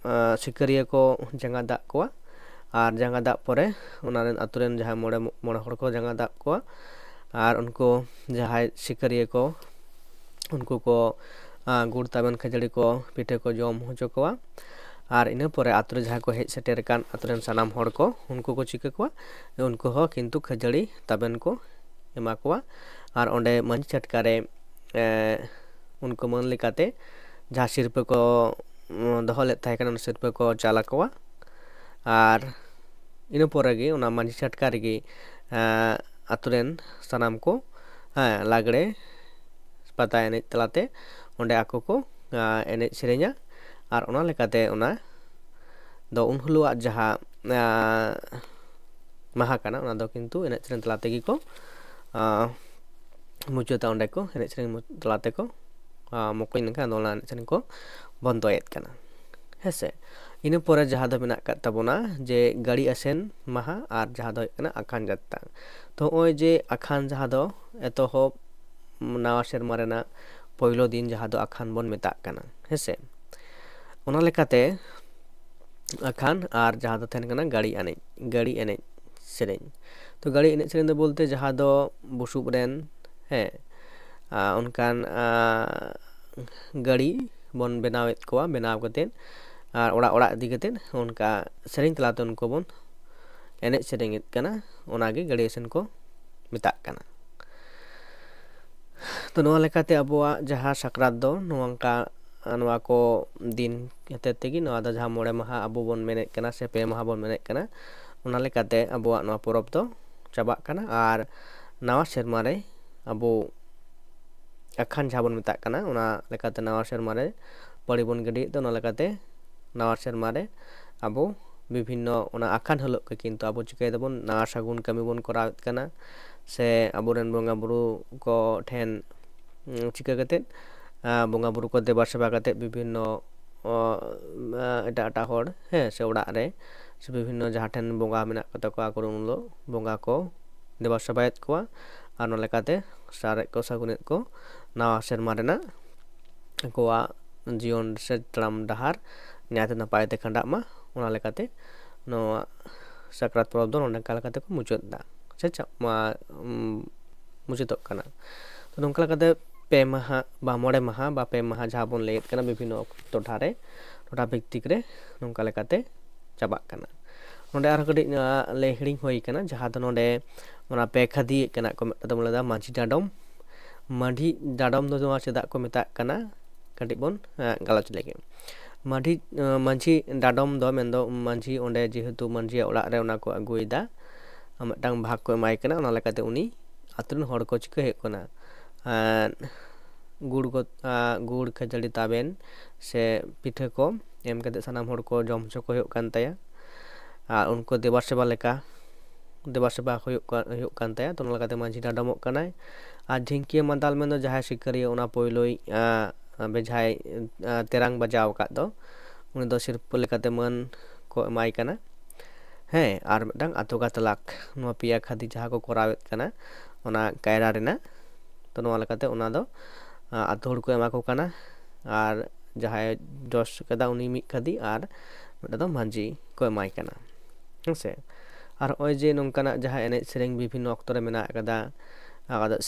सिकरिया को जंगा दाग कोआ आर जंगा दाग परे उनारेन आतुरन जहाँ मोड़े मोड़े हड़ को जंगा दाग कोआ आर उनको जहाँ सिकरिया को उनको को गुड़ ताबन खजड़ी को पिठे को जम होचो कोआ आर इना परे आतुरे जहाँ को हेज सेटेर कान आतुरन सनाम हड़ को उनको चिका कोआ उनको हो किन्तु खजड़ी ताबन को एमा कोआ आर ओंडे मंच चटकारे उनको मन लेकाते जहाँ सिरपे को दोहो लेत ताहे काना सिरपे को चाला कोआ आर इना परे गे उना मंच चटकारे गे आतुरेन सनाम को लागड़े पता एने तलाते ओंडे आको को एने सेरेña आर ओना लेकाते ओना दो उन हुलुआ जहाँ महा काना ओना दो किन्तु एने सेरेñ तलाते गी को मुचादा ओंडे को एने सेरेñ तलाते को मोकई नका ओना एने सेरेñ को बंदोयेत काना हेसे इना परे जहाँ दो मेना का ताबोना जे गाड़ी आसेन महा आर जहाँ दो काना आखान जात्ता तो ओय जे आखान जहाँ दो एतो नावा सेरमा रेना पहिलो दिन जहाँ दो आखान बन मेता काना हेसे ओना लेकाते आखान आर जहाँ दो थेन काना गाड़ी एनेज सेरेñ तो गाड़ी एनेज सेरेñ दो बोलते जहाँ दो बुसुब रेन हे उनकान गाड़ी बन बनावेत कोआ बनाव कतेन आर ओड़ा ओड़ा इदी कतेन उनका सेरेñ तलाते उनको बन एनेज सेरेñेत काना ओनागे गाड़ी आसेन को मेता काना तो नोआ लेकाते अबुआ जहाँ साक्रात दो नोंका नोआ को दिन हतेतेगी नोआ दो जहाँ मोड़े महा अबु बन मेनेत कना से पे महा बन मेनेत कना ओना लेकाते अबुआ नोआ परब दो चाबाक कना आर नावा सेरमा रे अबु आखान जहाँ बन मेता कना ओना लेकाते नावा सेरमा रे पड़ी बन गडी तो ओना लेकाते नावा सेरमा रे अबु विभिन्न ओना आखान हलो के किन्तु अबु चिकाय दबन नावा सागुन कमी बन करावेत कना से अबुरेन बोंगा बुरु को ठेन चिका कते बोंगा बुरु को देबा सेवा कते विभिन्न एटा एटा हड़ हे से ओड़ा रे से विभिन्न जहाँ ठेन बोंगा मेना कते को आकुरुन लो बोंगा को देबा सेवायत कोआ आर न लेकाते सारे को सागुनेत को नावा सेरमा रेना कोआ जीवन से तड़ाम डहार न्यायते नपाय ते खंडा मा ओना लेकाते नो साक्रात परब दो नोंडे लेकाते को मुचादा से मुचादोग काना तो नोंका लेकाते पे माहा बा मोड़े माहा बा पे माहा जहाँ बन लेत काना विभिन्न टोठा रे टोठा भित्तिक रे नोंका लेकाते चाबाक काना ᱱᱚᱰᱮ ᱟᱨᱦᱚᱸ ᱠᱟᱹᱴᱤᱡ ᱞᱟᱹᱭ ᱦᱤᱲᱤᱧ ᱦᱩᱭ ᱠᱟᱱᱟ ᱡᱟᱦᱟᱸ ᱫᱚ ᱱᱚᱰᱮ ᱚᱱᱟ ᱯᱮ ᱠᱷᱟᱹᱫᱤ ᱠᱟᱱᱟ ᱠᱚ ᱢᱤᱫᱴᱟᱝ ᱫᱚ ᱞᱟᱹᱭᱫᱟ ᱢᱟᱹᱡᱷᱤ ᱰᱟᱰᱚᱢ ᱫᱚ ᱱᱚᱣᱟ ᱪᱮᱫᱟᱜ ᱠᱚ ᱢᱮᱛᱟᱜ ᱠᱟᱱᱟ ᱠᱟᱹᱴᱤᱡ ᱵᱚᱱ ᱜᱟᱞᱚᱪ ᱞᱮᱜᱮ ᱢᱟᱹᱡᱷᱤ ᱰᱟᱰᱚᱢ ᱫᱚ ᱢᱮᱱᱫᱚ ᱢᱟᱹᱡᱷᱤ ᱚᱸᱰᱮ ᱡᱮᱦᱮᱛᱩ ᱢᱟᱹᱡᱷᱤᱭᱟᱜ ᱚᱲᱟᱜ ᱨᱮ ᱚᱱᱟ ᱠᱚ ᱟᱹᱜᱩᱭᱮᱫᱟ ᱢᱤᱫᱴᱟᱝ ᱵᱷᱟᱜᱽ ᱠᱚ ᱮᱢᱟᱭ ᱠᱟᱱᱟ ᱚᱱᱟ ᱞᱮᱠᱟᱛᱮ ᱩᱱᱤ ᱟᱛᱳ ᱨᱮᱱ ᱦᱚᱲ ᱠᱚ ᱪᱤᱠᱟᱹ ᱦᱩᱭᱩᱜ ᱠᱟᱱᱟ ᱜᱩᱲ ᱠᱷᱟᱹᱡᱟᱹᱲᱤ ᱛᱟᱵᱮᱱ ᱥᱮ ᱯᱤᱴᱷᱟᱹ ᱠᱚ ᱮᱢ ᱠᱟᱛᱮ ᱥᱟᱱᱟᱢ ᱦᱚᱲ ᱠᱚ ᱡᱚᱢ ᱦᱚᱪᱚ ᱠᱚ ᱦᱩᱭᱩᱜ ᱠᱟᱱ ᱛᱟᱭᱟ ᱟᱨ ᱩᱱᱠᱩ ᱫᱮᱵᱟ ᱥᱮᱵᱟ ᱦᱩᱭᱩᱜ ᱠᱟᱱ ᱛᱟᱭᱟ ᱛᱚ ᱚᱱᱟ ᱞᱮᱠᱟᱛᱮ ᱢᱟᱹᱡᱷᱤ ᱰᱟᱰᱚᱢᱚᱜ ᱠᱟᱱᱟᱭ ᱟᱨ ᱰᱷᱤᱝᱠᱤᱭᱟᱹ ᱢᱟᱫᱟᱞ ᱢᱮᱱᱫᱚ ᱡᱟᱦᱟᱸᱭ ᱥᱤᱠᱟᱹᱨᱤᱭᱟᱹ ᱚᱱᱟ ᱯᱳᱭᱞᱳᱭ ᱵᱮᱡᱷᱟᱭ ᱛᱮᱨᱟᱝ ᱵᱟᱡᱟᱣ ᱟᱠᱟᱫ ᱫᱚ ᱩᱱᱤ ᱫᱚ ᱥᱤᱨᱯᱟᱹ ᱞᱮᱠᱟᱛᱮ ᱢᱟᱹᱱ ᱠᱚ ᱮᱢᱟᱭ ᱠᱟᱱᱟ ᱦᱮᱸ ᱟᱨ ᱢᱤᱫᱴᱟᱝ ᱟᱛᱳ ᱜᱟᱛᱞᱟᱠ ᱱᱚᱣᱟ ᱯᱮᱭᱟ ᱠᱷᱟᱹᱫᱤ ᱡᱟᱦᱟᱸ ᱠᱚ ᱠᱚᱨᱟᱣᱮᱫ ᱠᱟᱱᱟ ᱚᱱᱟ ᱠᱟᱭᱨᱟ ᱨᱮᱱᱟᱜ ᱛᱚ ᱱᱚᱣᱟ ᱞᱮᱠᱟᱛᱮ ᱚᱱᱟ ᱫᱚ ᱟᱛᱳ ᱦᱚᱲ ᱠᱚ ᱮᱢᱟ ᱠᱚ ᱠᱟᱱᱟ ᱟᱨ ᱡᱟᱦᱟᱸᱭ ᱡᱚᱥ ᱠᱟᱫᱟ ᱩᱱᱤ ᱢᱤᱫ ᱠᱷᱟᱹᱫᱤ ᱟᱨ ᱢᱤᱫᱴᱟᱝ ᱫᱚ ᱢᱟᱹᱡᱷᱤ ᱠᱚ ᱮᱢᱟᱭ ᱠᱟᱱᱟ ᱦᱮᱸᱥᱮ ᱟᱨ ᱱᱚᱜᱼᱚᱭ ᱡᱮ ᱱᱚᱝᱠᱟᱱᱟᱜ ᱡᱟᱦᱟᱸ ᱮᱱᱮᱡ ᱥᱮᱨᱮᱧ ᱵᱤᱵᱷᱤᱱᱱᱚ ᱚᱠᱛᱚ ᱨᱮ ᱢᱮᱱᱟᱜ ᱟᱠᱟᱫᱟ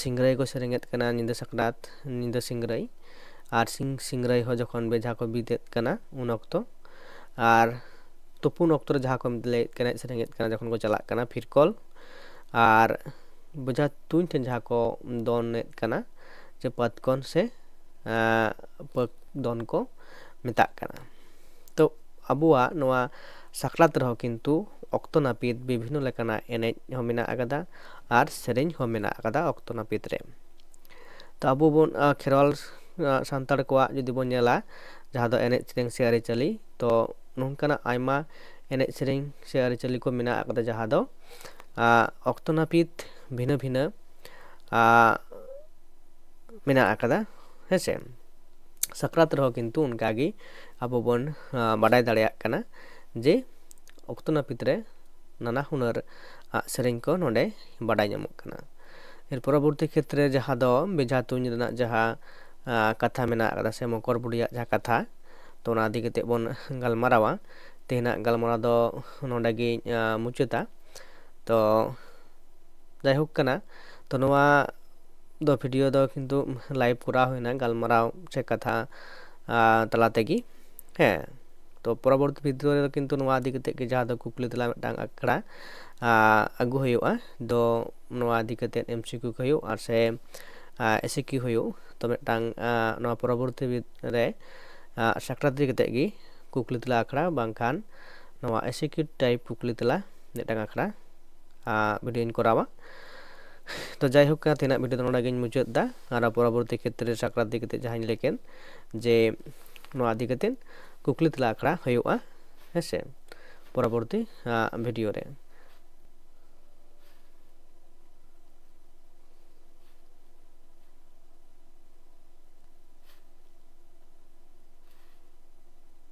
ᱥᱤᱝᱨᱟᱹᱭ ᱠᱚ ᱥᱮᱨᱮᱧᱮᱫ ᱠᱟᱱᱟ ᱧᱤᱫᱟᱹ ᱥᱟᱠᱨᱟᱛ ᱧᱤᱫᱟᱹ ᱥᱤᱝᱨᱟᱹᱭ ᱟᱨ ᱥᱤᱝᱨᱟᱹᱭ ᱦᱚᱸ ᱡᱚᱠᱷᱚᱱ ᱵᱮᱡᱷᱟ ᱠᱚ ᱵᱤᱫᱮᱫ ᱠᱟᱱᱟ ᱩᱱ ᱚᱠᱛᱚ ᱟᱨ ᱛᱩᱯᱩᱱ ᱚᱠᱛᱚ ᱨᱮ ᱡᱟᱦᱟᱸ ᱠᱚ ᱮᱱᱮᱡ ᱥᱮᱨᱮᱧᱮᱫ ᱠᱟᱱᱟ ᱡᱚᱠᱷᱚᱱ ᱠᱚ ᱪᱟᱞᱟᱜ ᱠᱟᱱᱟ ᱯᱷᱤᱨᱠᱚᱞ ᱟᱨ ᱵᱚᱡᱷᱟ ᱛᱩᱧ ᱴᱷᱮᱱ ᱡᱟᱦᱟᱸ ᱠᱚ ᱫᱚᱱᱮᱫ ᱠᱟᱱᱟ ᱡᱮ ᱯᱟᱛᱠᱚᱱ ᱥᱮ ᱯᱟᱹᱠ ᱫᱚᱱ ᱠᱚ ᱢᱮᱛᱟᱜ ᱠᱟᱱᱟ ᱛᱚ ᱟᱵᱚᱣᱟᱜ ᱱᱚᱣᱟ ᱥᱟᱠᱨᱟᱛ ᱨᱮᱦᱚᱸ ᱠᱤᱱᱛᱩ ᱚᱠᱛᱚ ᱱᱟᱹᱯᱤᱛ ᱵᱤᱵᱷᱤᱱᱱᱚ ᱞᱮᱠᱟᱱᱟᱜ ᱮᱱᱮᱡ ᱦᱚᱸ ᱢᱮᱱᱟᱜ ᱟᱠᱟᱫᱟ ᱟᱨ ᱥᱮᱨᱮᱧ ᱦᱚᱸ ᱢᱮᱱᱟᱜ ᱟᱠᱟᱫᱟ ᱚᱠᱛᱚ ᱱᱟᱹᱯᱤᱛ ᱨᱮ ᱛᱚ ᱟᱵᱚ ᱵᱚᱱ ᱠᱷᱮᱨᱣᱟᱞ ᱥᱟᱱᱛᱟᱲ ᱠᱚᱣᱟᱜ ᱡᱩᱫᱤ ᱵᱚᱱ ᱧᱮᱞᱟ ᱡᱟᱦᱟᱸ ᱫᱚ ᱮᱱᱮᱡ ᱥᱮᱨᱮᱧ ᱥᱮ ᱟᱹᱨᱤᱪᱟᱹᱞᱤ ᱛᱚ ᱱᱚᱝᱠᱟᱱᱟᱜ ᱟᱭᱢᱟ ᱮᱱᱮᱡ ᱥᱮᱨᱮᱧ ᱥᱮ ᱟᱹᱨᱤᱪᱟᱹᱞᱤ ᱠᱚ ᱢᱮᱱᱟᱜ ᱟᱠᱟᱫᱟ ᱡᱟᱦᱟᱸ ᱫᱚ ᱚᱠᱛᱚ ᱱᱟᱹᱯᱤᱛ ᱵᱷᱤᱱᱟᱹ ᱵᱷᱤᱱᱟᱹ ᱢᱮᱱᱟᱜ ᱟᱠᱟᱫᱟ ᱦᱮᱸᱥᱮ ᱥᱟᱠᱨᱟᱛ ᱨᱮᱦᱚᱸ ᱠᱤᱱᱛᱩ ᱚᱱᱠᱟᱜᱮ ᱟᱵᱚ ᱵᱚᱱ ᱵᱟᱰᱟᱭ ᱫᱟᱲᱮᱭᱟᱜ ᱠᱟᱱᱟ ᱡᱮ ᱚᱠᱛᱚ ᱱᱟᱹᱯᱤᱛ ᱨᱮ ᱱᱟᱱᱟ ᱦᱩᱱᱟᱹᱨ ᱥᱮᱨᱮᱧ ᱠᱚ ᱱᱚᱰᱮ ᱵᱟᱰᱟᱭ ᱧᱟᱢᱚᱜ ᱠᱟᱱᱟ ᱮর ᱯᱚᱨᱚᱵᱚᱨᱛᱤ ᱠᱷᱮᱛᱨᱮ ᱡᱟᱦᱟᱸ ᱫᱚ ᱵᱮᱡᱷᱟ ᱛᱩᱧ ᱨᱮᱱᱟᱜ ᱡᱟᱦᱟᱸ ᱠᱟᱛᱷᱟ ᱢᱮᱱᱟᱜ ᱟᱠᱟᱫᱟ ᱥᱮ ᱢᱚᱠᱚᱨ ᱵᱩᱰᱷᱤᱭᱟᱜ ᱡᱟᱦᱟᱸ ᱠᱟᱛᱷᱟ ᱛᱚ ᱚᱱᱟ ᱤᱫᱤ ᱠᱟᱛᱮᱫ ᱵᱚᱱ ᱜᱟᱞᱢᱟᱨᱟᱣᱟ ᱛᱮᱦᱮᱧᱟᱜ ᱜᱟᱞᱢᱟᱨᱟᱣ ᱫᱚ ᱱᱚᱰᱮ ᱜᱤᱧ ᱢᱩᱪᱟᱹᱫᱟ ᱛᱚ ᱡᱟᱭᱦᱳᱠ ᱠᱟᱱᱟ ᱛᱚ ᱱᱚᱣᱟ ᱫᱚ ᱵᱷᱤᱰᱤᱭᱳ ᱫᱚ ᱠᱤᱱᱛᱩ ᱞᱟᱭᱤᱵᱷ ᱠᱚᱨᱟᱣ ᱦᱩᱭᱱᱟ ᱜᱟᱞᱢᱟᱨᱟᱣ ᱥᱮ ᱠᱟᱛᱷᱟ ᱛᱟᱞᱟ ᱛᱮᱜᱮ ᱦᱮᱸ ᱛᱚ ᱯᱚᱨᱚᱵᱚᱨᱛᱤ ᱵᱷᱤᱰᱤᱭᱳ ᱨᱮᱫᱚ ᱠᱤᱱᱛᱩ ᱱᱚᱣᱟ ᱤᱫᱤ ᱠᱟᱛᱮᱫ ᱜᱮ ᱡᱟᱦᱟᱸ ᱫᱚ ᱠᱩᱠᱞᱤ ᱛᱮᱞᱟ ᱢᱤᱫᱴᱟᱝ ᱟᱠᱷᱲᱟ ᱟᱹᱜᱩ ᱦᱩᱭᱩᱜᱼᱟ ᱫᱚ ᱱᱚᱣᱟ ᱤᱫᱤ ᱠᱟᱛᱮᱫ MCQ ᱦᱩᱭᱩᱜ ᱟᱨ ᱥᱮ SAQ ᱦᱩᱭᱩᱜ ᱛᱚ ᱢᱤᱫᱴᱟᱝ ᱱᱚᱣᱟ ᱯᱚᱨᱚᱵᱚᱨᱛᱤ ᱨᱮ ᱥᱟᱠᱨᱟᱛ ᱤᱫᱤ ᱠᱟᱛᱮᱫ ᱜᱮ ᱠᱩᱠᱞᱤ ᱛᱮᱞᱟ ᱟᱠᱷᱲᱟ ᱵᱟᱝᱠᱷᱟᱱ ᱱᱚᱣᱟ SAQ ᱴᱟᱭᱤᱯ ᱠᱩᱠᱞᱤ ᱛᱮᱞᱟ ᱢᱤᱫᱴᱟᱝ ᱟᱠᱷᱲᱟ ᱵᱷᱤᱰᱤᱭᱳᱧ ᱠᱚᱨᱟᱣᱟ ᱛᱚ ᱡᱟᱭᱦᱳᱠ ᱛᱮᱦᱮᱧᱟᱜ ᱵᱷᱤᱰᱤᱭᱳ ᱫᱚ ᱱᱚᱰᱮ ᱜᱤᱧ ᱢᱩᱪᱟᱹᱫ ᱮᱫᱟ ᱟᱨ ᱯᱚᱨᱚᱵᱚᱨᱛᱤ ᱠᱷᱮᱛᱨᱮ ᱥᱟᱠᱨᱟᱛ ᱤᱫᱤ ᱠᱟᱛᱮᱫ ᱡᱟᱦᱟᱸᱧ ᱞᱟᱹᱭ ᱠᱮᱫ ᱡᱮ ᱱᱚᱣᱟ ᱤᱫᱤ ᱠᱟᱛᱮᱫ ᱠᱩᱠᱞᱤ ᱛᱮᱞᱟ ᱟᱠᱷᱲᱟ ᱦᱩᱭᱩᱜᱼᱟ ᱦᱮᱸᱥᱮ ᱯᱚᱨᱚᱵᱚᱨᱛᱤ ᱵᱷᱤᱰᱤᱭᱳ ᱨᱮ